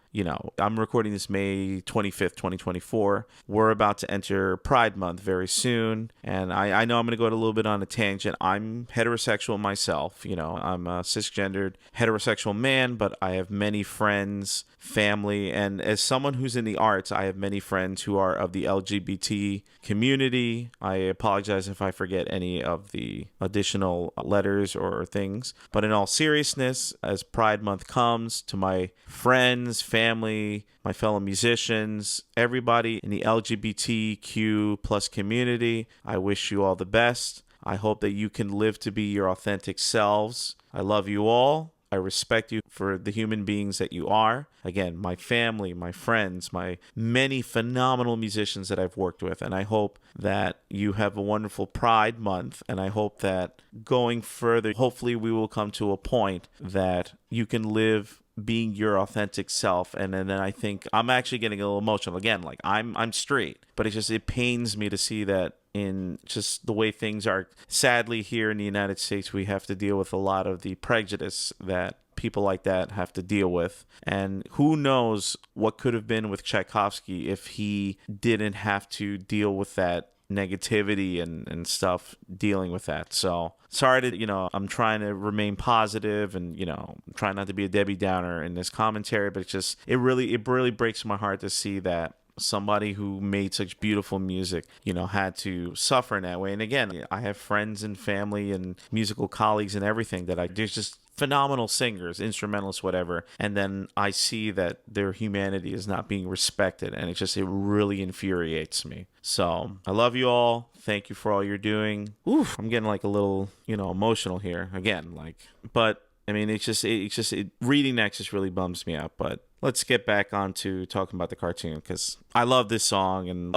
[SPEAKER 5] I'm recording this May 25th, 2024. We're about to enter Pride Month very soon. And I know I'm going to go a little bit on a tangent. I'm heterosexual myself. I'm a cisgendered heterosexual man, but I have many friends, family, and as someone who's in the arts, I have many friends who are of the LGBT community. I apologize if I forget any of the additional letters or things. But in all seriousness, as Pride Month comes, to my friends, family, my fellow musicians, everybody in the LGBTQ plus community, I wish you all the best. I hope that you can live to be your authentic selves. I love you all. I respect you for the human beings that you are. Again, my family, my friends, my many phenomenal musicians that I've worked with. And I hope that you have a wonderful Pride Month. And I hope that going further, hopefully we will come to a point that you can live being your authentic self. And then I think I'm actually getting a little emotional again. Like I'm straight, but it pains me to see that in just the way things are. Sadly, here in the United States, we have to deal with a lot of the prejudice that people like that have to deal with. And who knows what could have been with Tchaikovsky if he didn't have to deal with that negativity and stuff dealing with that. So sorry to, I'm trying to remain positive and, try not to be a Debbie Downer in this commentary, but it really breaks my heart to see that somebody who made such beautiful music, had to suffer in that way. And again, I have friends and family and musical colleagues and everything there's just phenomenal singers, instrumentalists, whatever. And then I see that their humanity is not being respected. And it really infuriates me. So I love you all. Thank you for all you're doing. Oof, I'm getting like a little, emotional here again, but I mean, reading next just really bums me out. But let's get back on to talking about the cartoon because I love this song. And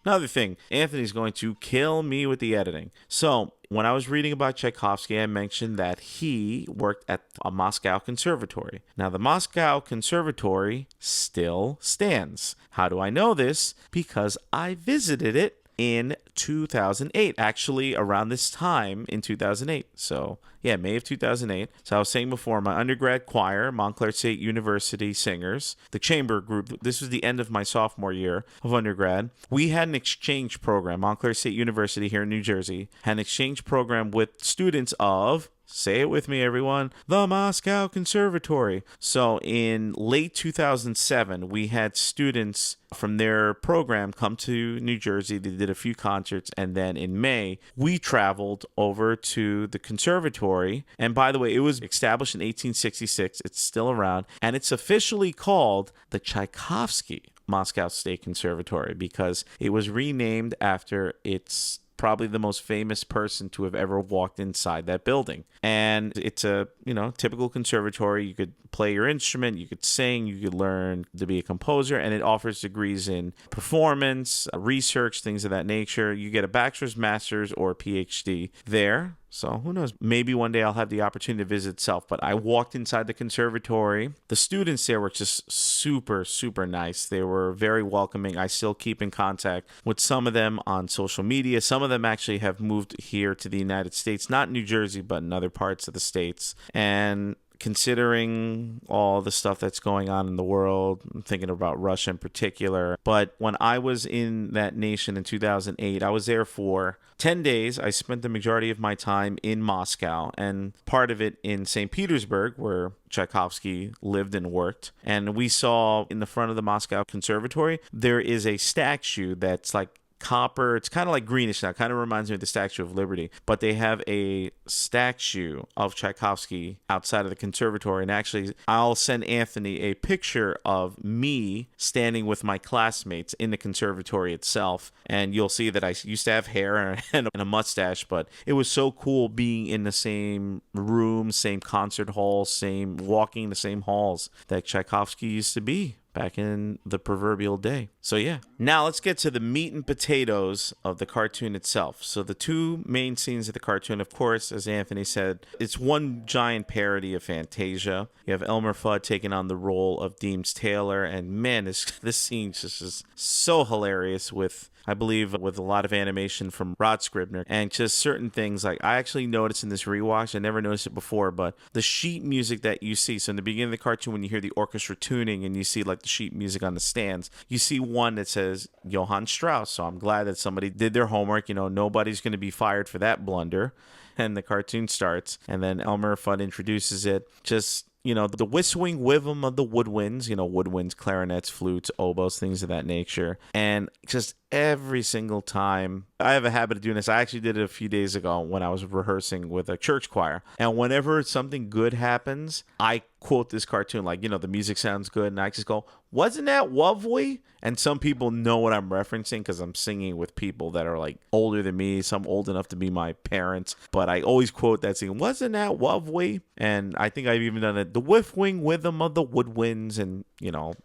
[SPEAKER 5] another thing, Anthony's going to kill me with the editing. So when I was reading about Tchaikovsky, I mentioned that he worked at a Moscow conservatory. Now, the Moscow conservatory still stands. How do I know this? Because I visited it in 2008, actually around this time in 2008. So yeah, May of 2008. So I was saying before, my undergrad choir, Montclair State University Singers, the chamber group, this was the end of my sophomore year of undergrad. We had an exchange program. Montclair State University here in New Jersey had an exchange program with students of, say it with me, everyone, the Moscow Conservatory. So in late 2007, we had students from their program come to New Jersey. They did a few concerts. And then in May, we traveled over to the conservatory. And by the way, it was established in 1866. It's still around. And it's officially called the Tchaikovsky Moscow State Conservatory because it was renamed after its probably the most famous person to have ever walked inside that building. And it's a, typical conservatory. You could play your instrument, you could sing, you could learn to be a composer, and it offers degrees in performance, research, things of that nature. You get a bachelor's, master's, or PhD there. So who knows? Maybe one day I'll have the opportunity to visit itself. But I walked inside the conservatory. The students there were just super, super nice. They were very welcoming. I still keep in contact with some of them on social media. Some of them actually have moved here to the United States, not New Jersey, but in other parts of the States. And considering all the stuff that's going on in the world, I'm thinking about Russia in particular. But when I was in that nation in 2008, I was there for 10 days. I spent the majority of my time in Moscow and part of it in St. Petersburg, where Tchaikovsky lived and worked. And we saw in the front of the Moscow Conservatory, there is a statue that's like copper. It's kind of like greenish now. Kind of reminds me of the Statue of Liberty. But they have a statue of Tchaikovsky outside of the conservatory. And actually, I'll send Anthony a picture of me standing with my classmates in the conservatory itself. And you'll see that I used to have hair and a mustache. But it was so cool being in the same room, same concert hall, walking the same halls that Tchaikovsky used to be back in the proverbial day. So yeah. Now let's get to the meat and potatoes of the cartoon itself. So the two main scenes of the cartoon, of course, as Anthony said, it's one giant parody of Fantasia. You have Elmer Fudd taking on the role of Deems Taylor, and man, this scene just is so hilarious with, I believe, with a lot of animation from Rod Scribner and just certain things. Like I actually noticed in this rewatch, I never noticed it before, but the sheet music that you see. So in the beginning of the cartoon, when you hear the orchestra tuning and you see like the sheet music on the stands, you see one that says Johann Strauss. So I'm glad that somebody did their homework. Nobody's going to be fired for that blunder. And the cartoon starts, and then Elmer Fudd introduces it. Just, the whistling rhythm of the woodwinds, woodwinds, clarinets, flutes, oboes, things of that nature. And just every single time, I have a habit of doing this. I actually did it a few days ago when I was rehearsing with a church choir. And whenever something good happens, I quote this cartoon, like, the music sounds good. And I just go, wasn't that lovely? And some people know what I'm referencing because I'm singing with people that are like older than me, some old enough to be my parents. But I always quote that scene, wasn't that lovely? And I think I've even done it, the whiffling rhythm of the woodwinds. And,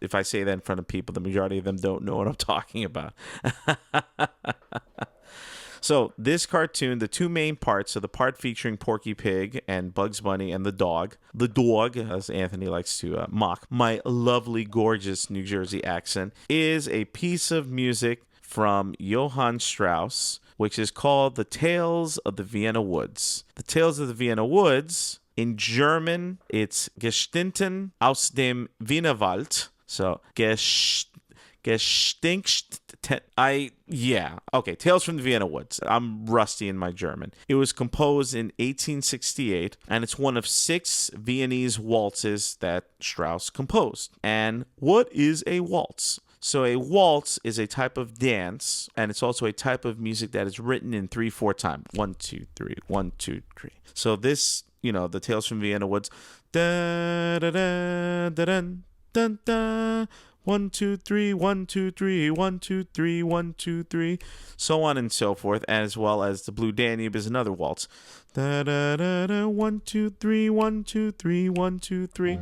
[SPEAKER 5] if I say that in front of people, the majority of them don't know what I'm talking about. So this cartoon, the two main parts, so the part featuring Porky Pig and Bugs Bunny and the dog, as Anthony likes to mock my lovely, gorgeous New Jersey accent, is a piece of music from Johann Strauss, which is called The Tales of the Vienna Woods. The Tales of the Vienna Woods, in German, it's Geschichten aus dem Wienerwald. So, Tales from the Vienna Woods. I'm rusty in my German. It was composed in 1868, and it's one of 6 Viennese waltzes that Strauss composed. And what is a waltz? So a waltz is a type of dance, and it's also a type of music that is written in 3/4 time. 1, 2, 3, 1, 2, 3. So this, the Tales from Vienna Woods, da da da da dun dun da. 1, 2, 3, 1, 2, 3, 1, 2, 3, 1, 2, 3, so on and so forth, as well as the Blue Danube is another waltz. Da da da da, 1, 2, 3, 1, 2, 3, 1, 2, 3.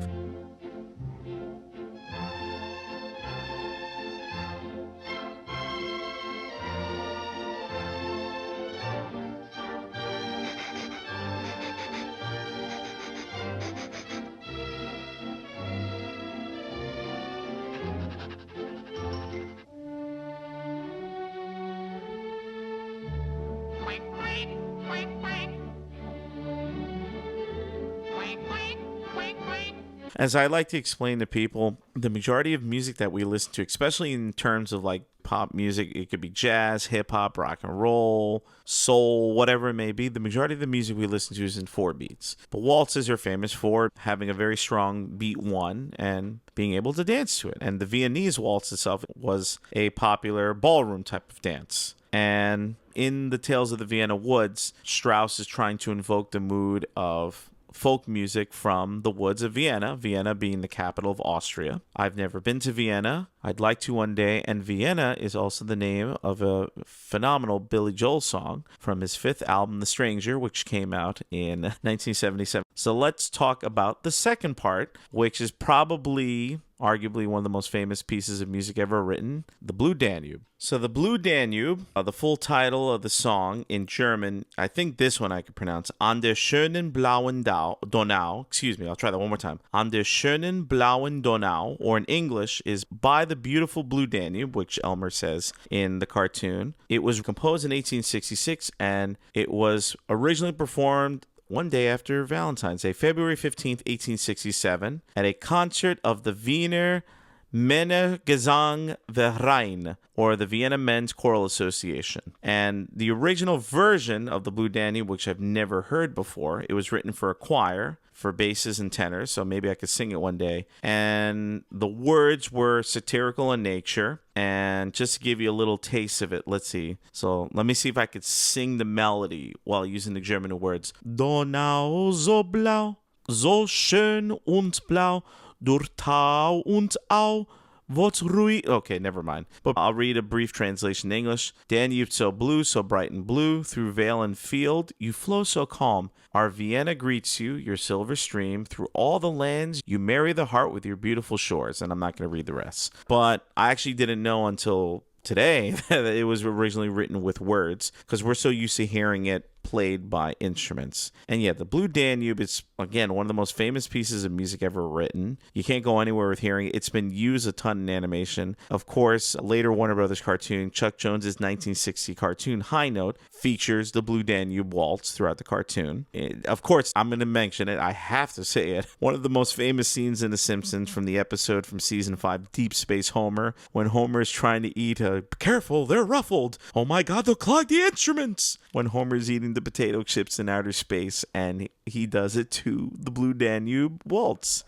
[SPEAKER 5] As I like to explain to people, the majority of music that we listen to, especially in terms of like pop music, it could be jazz, hip hop, rock and roll, soul, whatever it may be. The majority of the music we listen to is in 4 beats. But waltzes are famous for having a very strong beat 1 and being able to dance to it. And the Viennese waltz itself was a popular ballroom type of dance. And in the Tales of the Vienna Woods, Strauss is trying to invoke the mood of folk music from the woods of Vienna, Vienna being the capital of Austria. I've never been to Vienna. I'd like to one day, and Vienna is also the name of a phenomenal Billy Joel song from his 5th album, The Stranger, which came out in 1977. So let's talk about the second part, which is probably arguably one of the most famous pieces of music ever written, The Blue Danube. So The Blue Danube, the full title of the song in German, I think this one I could pronounce, An der schönen blauen Donau, I'll try that one more time. An der schönen blauen Donau, or in English, is By the Beautiful Blue Danube, which Elmer says in the cartoon. It was composed in 1866, and it was originally performed one day after Valentine's Day, February 15th, 1867, at a concert of the Wiener Männergesangverein, or the Vienna Men's Choral Association. And the original version of the Blue Danube, which I've never heard before, it was written for a choir, for basses and tenors, so maybe I could sing it one day. And the words were satirical in nature. And just to give you a little taste of it, let's see. So let me see if I could sing the melody while using the German words. Donau so blau, so schön und blau, durch Tau und Au, what's ruhig. Okay, never mind. But I'll read a brief translation in English. Danube so blue, so bright and blue, through vale and field, you flow so calm. Our Vienna greets you, your silver stream, through all the lands, you marry the heart with your beautiful shores. And I'm not going to read the rest. But I actually didn't know until today that it was originally written with words, because we're so used to hearing it played by instruments. And yeah, the Blue Danube is, again, one of the most famous pieces of music ever written. You can't go anywhere with hearing it. It's been used a ton in animation. Of course, later Warner Brothers cartoon, Chuck Jones's 1960 cartoon High Note, features the Blue Danube waltz throughout the cartoon. Of course, I'm going to mention it. I have to say it. One of the most famous scenes in The Simpsons from the episode from season 5, Deep Space Homer, when Homer is trying to eat a, careful, they're ruffled. Oh my God, they'll clog the instruments. When Homer's eating the potato chips in outer space, and he does it to the Blue Danube waltz.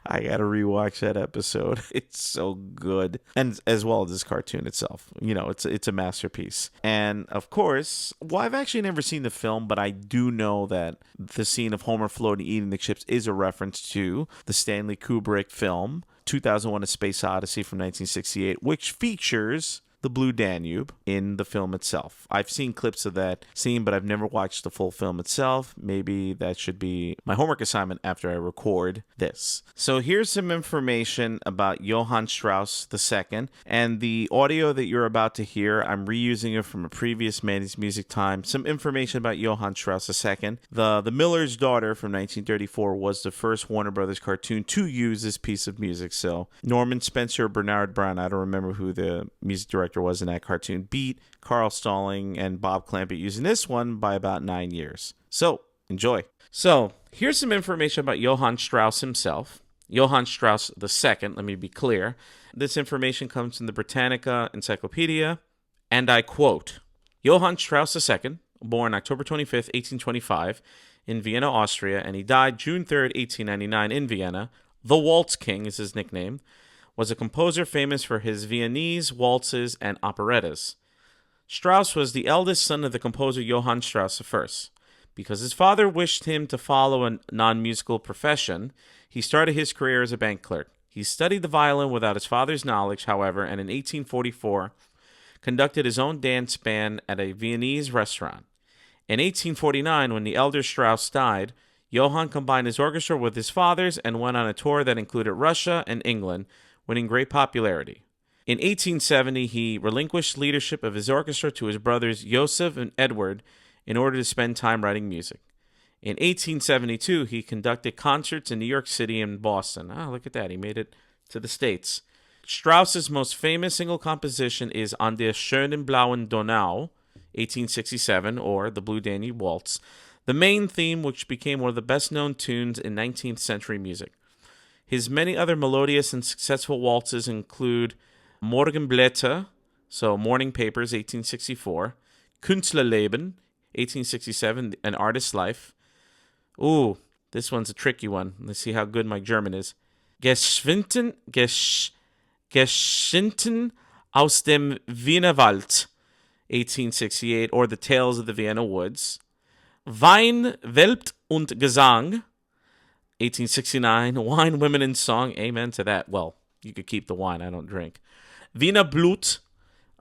[SPEAKER 5] I gotta rewatch that episode. It's so good, and as well as this cartoon itself. You know, it's a masterpiece. And of course, well, I've actually never seen the film, but I do know that the scene of Homer floating eating the chips is a reference to the Stanley Kubrick film 2001: A Space Odyssey from 1968, which features the Blue Danube in the film itself. I've seen clips of that scene, but I've never watched the full film itself. Maybe that should be my homework assignment after I record this. So here's some information about Johann Strauss II, and the audio that you're about to hear, I'm reusing it from a previous Manny's Music Time. Some information about Johann Strauss II. The Miller's Daughter from 1934 was the first Warner Brothers cartoon to use this piece of music. So Norman Spencer or Bernard Brown, I don't remember who the music director was in that cartoon, beat Carl Stalling and Bob Clampett using this one by about 9 years. So enjoy. So here's some information about Johann Strauss himself. Johann Strauss II, let me be clear. This information comes from the Britannica Encyclopedia, and I quote, Johann Strauss II, born October 25th, 1825, in Vienna, Austria, and he died June 3rd, 1899 in Vienna. The Waltz King is his nickname, was a composer famous for his Viennese waltzes and operettas. Strauss was the eldest son of the composer Johann Strauss I. Because his father wished him to follow a non-musical profession, he started his career as a bank clerk. He studied the violin without his father's knowledge, however, and in 1844 conducted his own dance band at a Viennese restaurant. In 1849, when the elder Strauss died, Johann combined his orchestra with his father's and went on a tour that included Russia and England, winning great popularity. In 1870, he relinquished leadership of his orchestra to his brothers Joseph and Edward in order to spend time writing music. In 1872, he conducted concerts in New York City and Boston. Oh, look at that. He made it to the States. Strauss's most famous single composition is An der schönen blauen Donau, 1867, or The Blue Danube Waltz, the main theme which became one of the best-known tunes in 19th century music. His many other melodious and successful waltzes include Morgenblätter, so Morning Papers, 1864, Künstlerleben, 1867, An Artist's Life. Ooh, this one's a tricky one. Let's see how good my German is. Geschwinten aus dem Wiener Wald, 1868, or The Tales of the Vienna Woods. Wein, Welt und Gesang, 1869. Wine, Women, and Song. Amen to that. Well, you could keep the wine. I don't drink. Wiener Blut,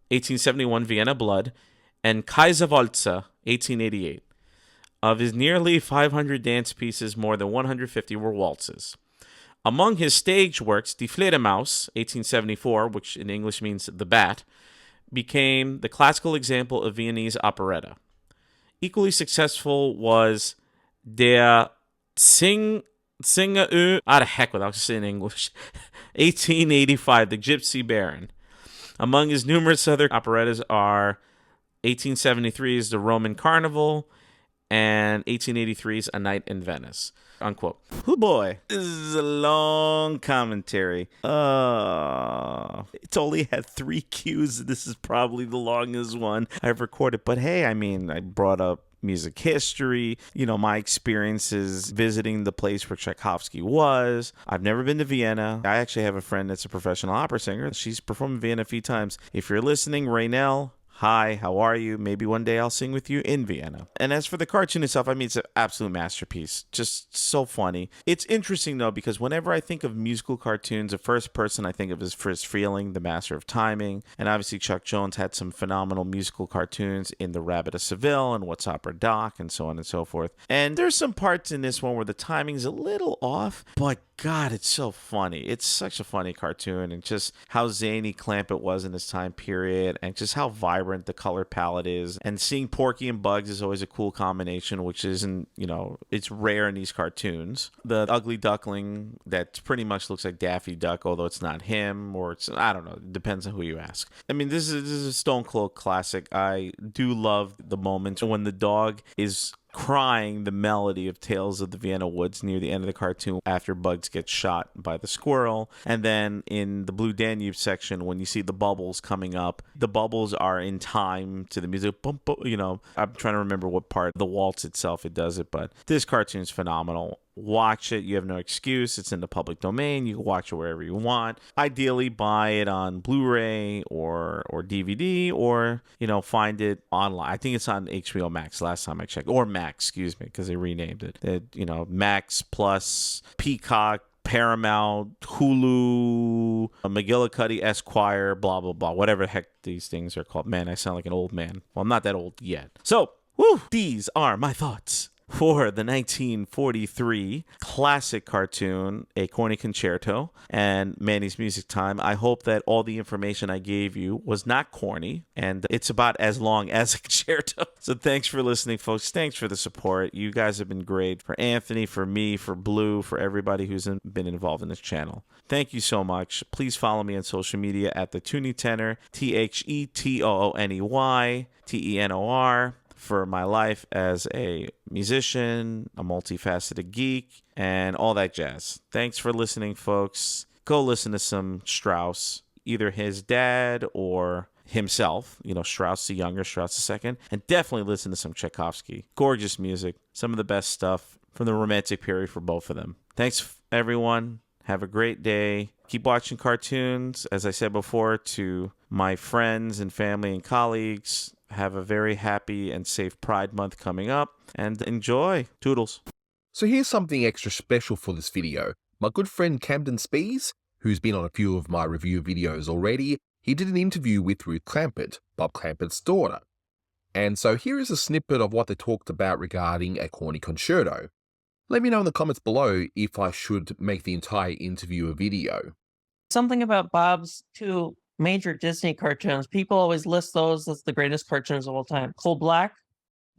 [SPEAKER 5] 1871, Vienna Blood. And Kaiserwalzer, 1888. Of his nearly 500 dance pieces, more than 150 were waltzes. Among his stage works, Die Fledermaus, 1874, which in English means The Bat, became the classical example of Viennese operetta. Equally successful was Der Singer, the heck with it, I'll just say in English, 1885, The Gypsy Baron. Among his numerous other operettas are 1873's The Roman Carnival, and 1883's A Night in Venice. Unquote. Oh boy, this is a long commentary. It's only had 3 cues. This is probably the longest one I've recorded. But hey, I mean, I brought up music history, my experiences visiting the place where Tchaikovsky was. I've never been to Vienna. I actually have a friend that's a professional opera singer. She's performed in Vienna a few times. If you're listening, Raynell, hi, how are you? Maybe one day I'll sing with you in Vienna. And as for the cartoon itself, I mean, it's an absolute masterpiece. Just so funny. It's interesting, though, because whenever I think of musical cartoons, the first person I think of is Fritz Freleng, the master of timing. And obviously, Chuck Jones had some phenomenal musical cartoons in The Rabbit of Seville and What's Opera Doc and so on and so forth. And there's some parts in this one where the timing's a little off, but God, it's so funny. It's such a funny cartoon, and just how zany Clampett was in this time period, and just how vibrant the color palette is. And seeing Porky and Bugs is always a cool combination, which isn't, it's rare in these cartoons. The ugly duckling that pretty much looks like Daffy Duck, although it's not him, or it's, I don't know, it depends on who you ask. I mean, this is a Stone Cold classic. I do love the moment when the dog is crying the melody of Tales of the Vienna Woods near the end of the cartoon after Bugs gets shot by the squirrel. And then in the Blue Danube section, when you see the bubbles coming up, the bubbles are in time to the music. I'm trying to remember what part of the waltz itself it does it, but this cartoon is phenomenal. Watch it. You have no excuse. It's in the public domain. You can watch it wherever you want. Ideally, buy it on Blu-ray or DVD, or find it online. I think it's on HBO Max last time I checked, or Max, excuse me, because they renamed it. Max Plus, Peacock, Paramount, Hulu, McGillicuddy, Esquire, blah blah blah, whatever the heck these things are called. Man, I sound like an old man. Well, I'm not that old yet. So, these are my thoughts for the 1943 classic cartoon, A Corny Concerto, and Manny's Music Time. I hope that all the information I gave you was not corny, and it's about as long as a concerto. So thanks for listening, folks. Thanks for the support. You guys have been great. For Anthony, for me, for Blue, for everybody who's been involved in this channel. Thank you so much. Please follow me on social media at the Toony Tenor, TheTooney, TENOR. for my life as a musician, a multifaceted geek, and all that jazz. Thanks for listening, folks. Go listen to some Strauss, either his dad or himself, Strauss the Younger, Strauss the Second, and definitely listen to some Tchaikovsky. Gorgeous music, some of the best stuff from the Romantic period for both of them. Thanks, everyone. Have a great day. Keep watching cartoons. As I said before, to my friends and family and colleagues, have a very happy and safe Pride Month coming up, and enjoy. Toodles.
[SPEAKER 1] So here's something extra special for this video. My good friend Camden Spees, who's been on a few of my review videos already, he did an interview with Ruth Clampett, Bob Clampett's daughter. And so here is a snippet of what they talked about regarding A Corny Concerto. Let me know in the comments below if I should make the entire interview a video.
[SPEAKER 6] Something about Bob's two major Disney cartoons. People always list those as the greatest cartoons of all time. Coal Black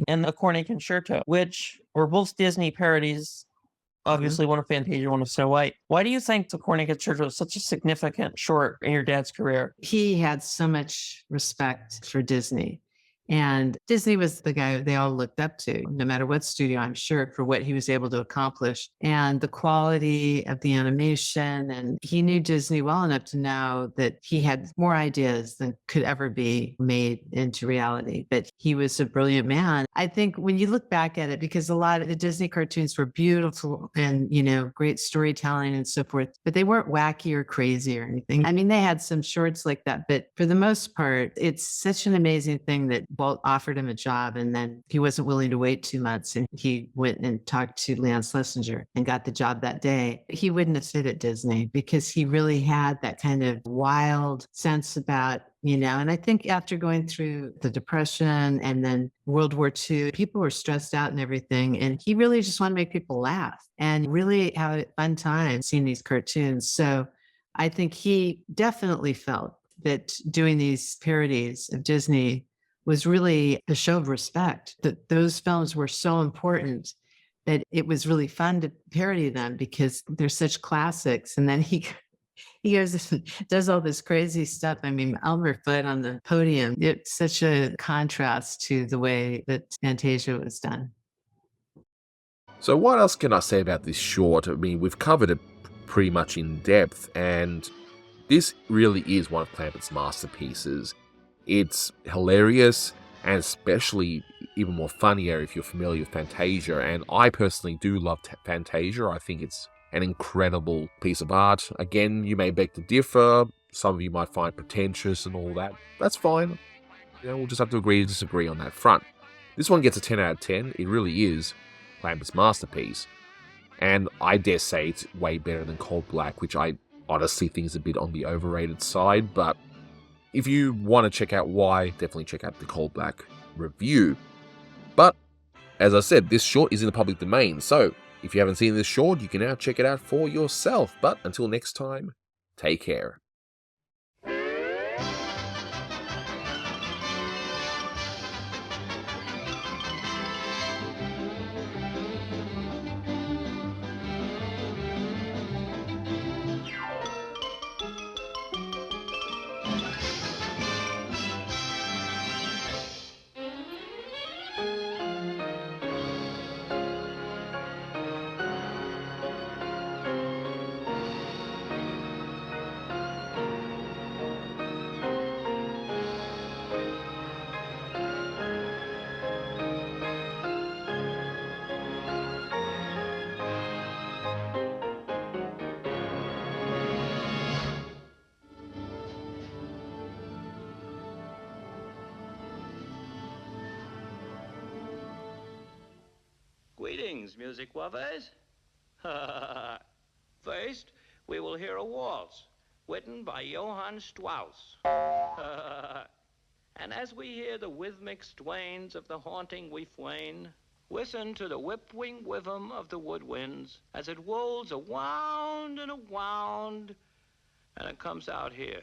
[SPEAKER 6] and A Corny Concerto, which were both Disney parodies. Obviously, one of Fantasia, one of Snow White. Why do you think The Corny Concerto was such a significant short in your dad's career?
[SPEAKER 7] He had so much respect for Disney. And Disney was the guy they all looked up to, no matter what studio, I'm sure, for what he was able to accomplish and the quality of the animation. And he knew Disney well enough to know that he had more ideas than could ever be made into reality. But he was a brilliant man. I think when you look back at it, because a lot of the Disney cartoons were beautiful and, great storytelling and so forth, but they weren't wacky or crazy or anything. I mean, they had some shorts like that, but for the most part, it's such an amazing thing that Walt offered him a job, and then he wasn't willing to wait 2 months, and he went and talked to Leon Schlesinger and got the job that day. He wouldn't have fit at Disney because he really had that kind of wild sense about, and I think after going through the Depression and then World War II, people were stressed out and everything, and he really just wanted to make people laugh and really have a fun time seeing these cartoons. So I think he definitely felt that doing these parodies of Disney was really a show of respect, that those films were so important that it was really fun to parody them because they're such classics. And then he goes and does all this crazy stuff. I mean, Elmer Fudd on the podium, it's such a contrast to the way that Fantasia was done.
[SPEAKER 1] So what else can I say about this short? I mean, we've covered it pretty much in depth, and this really is one of Clampett's masterpieces. It's hilarious, and especially even more funnier if you're familiar with Fantasia, and I personally do love Fantasia. I think it's an incredible piece of art. Again, you may beg to differ. Some of you might find pretentious and all that. That's fine. We'll just have to agree to disagree on that front. This one gets a 10 out of 10. It really is Clampett's masterpiece. And I dare say it's way better than Coal Black, which I honestly think is a bit on the overrated side, but if you want to check out why, definitely check out the Coal Black review. But, as I said, this short is in the public domain, so if you haven't seen this short, you can now check it out for yourself. But until next time, take care.
[SPEAKER 8] Greetings, music lovers. First, we will hear a waltz written by Johann Strauss. And as we hear the rhythmic strains of the haunting refrain, listen to the whip-wing rhythm of the woodwinds as it rolls around and around, and it comes out here.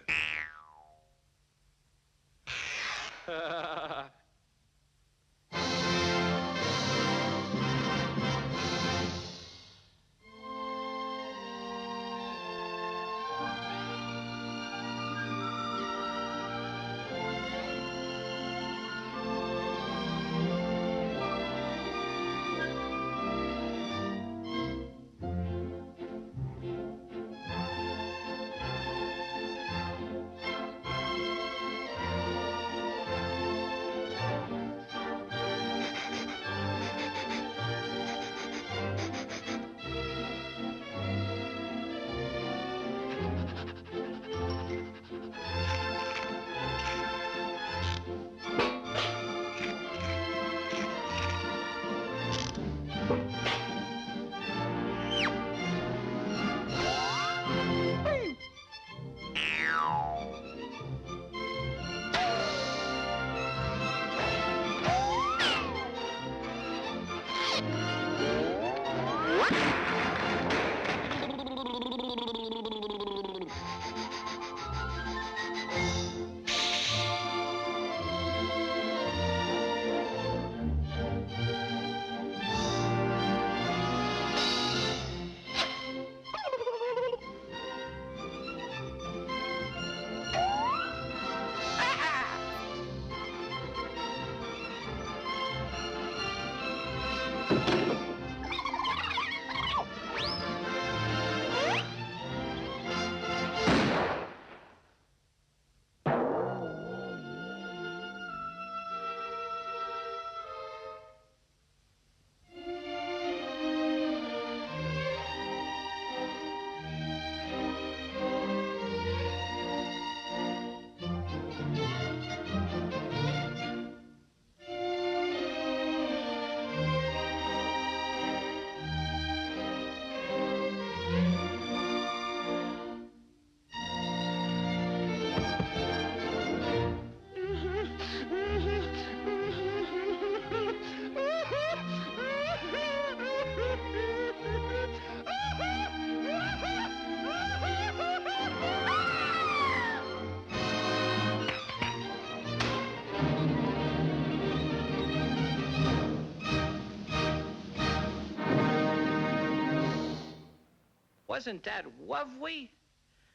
[SPEAKER 8] Wasn't that lovely?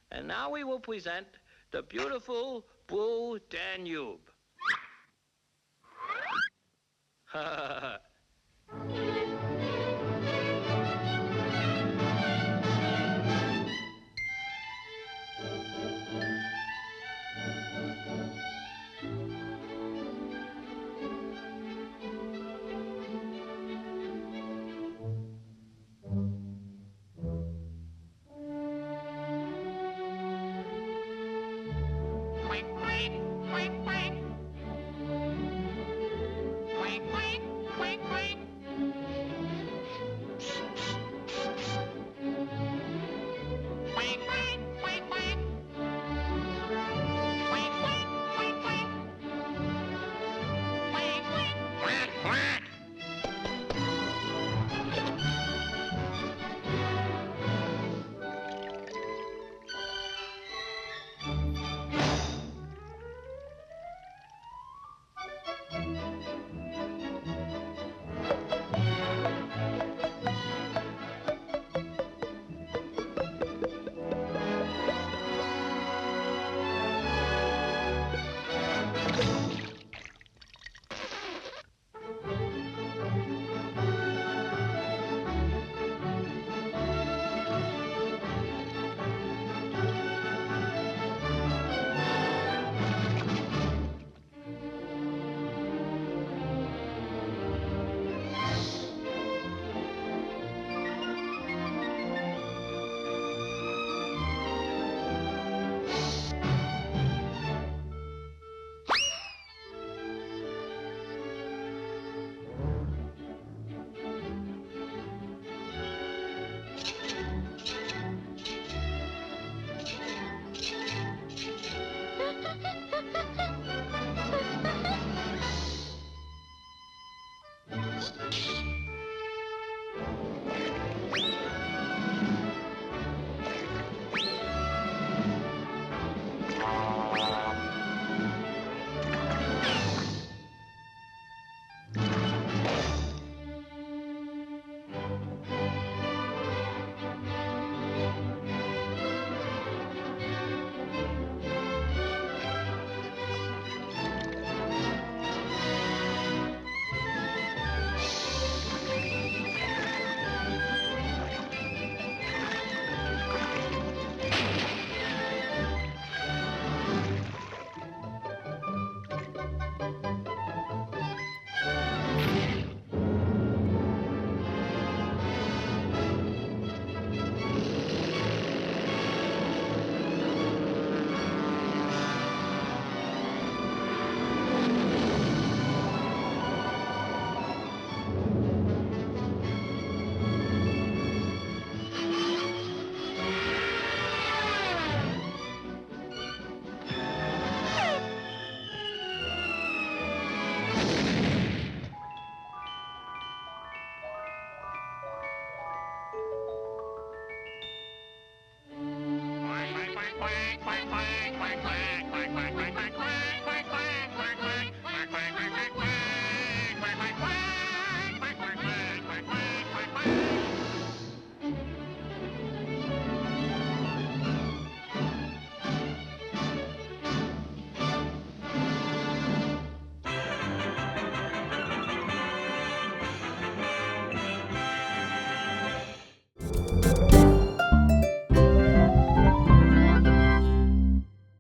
[SPEAKER 8] And now we will present the beautiful Blue Danube.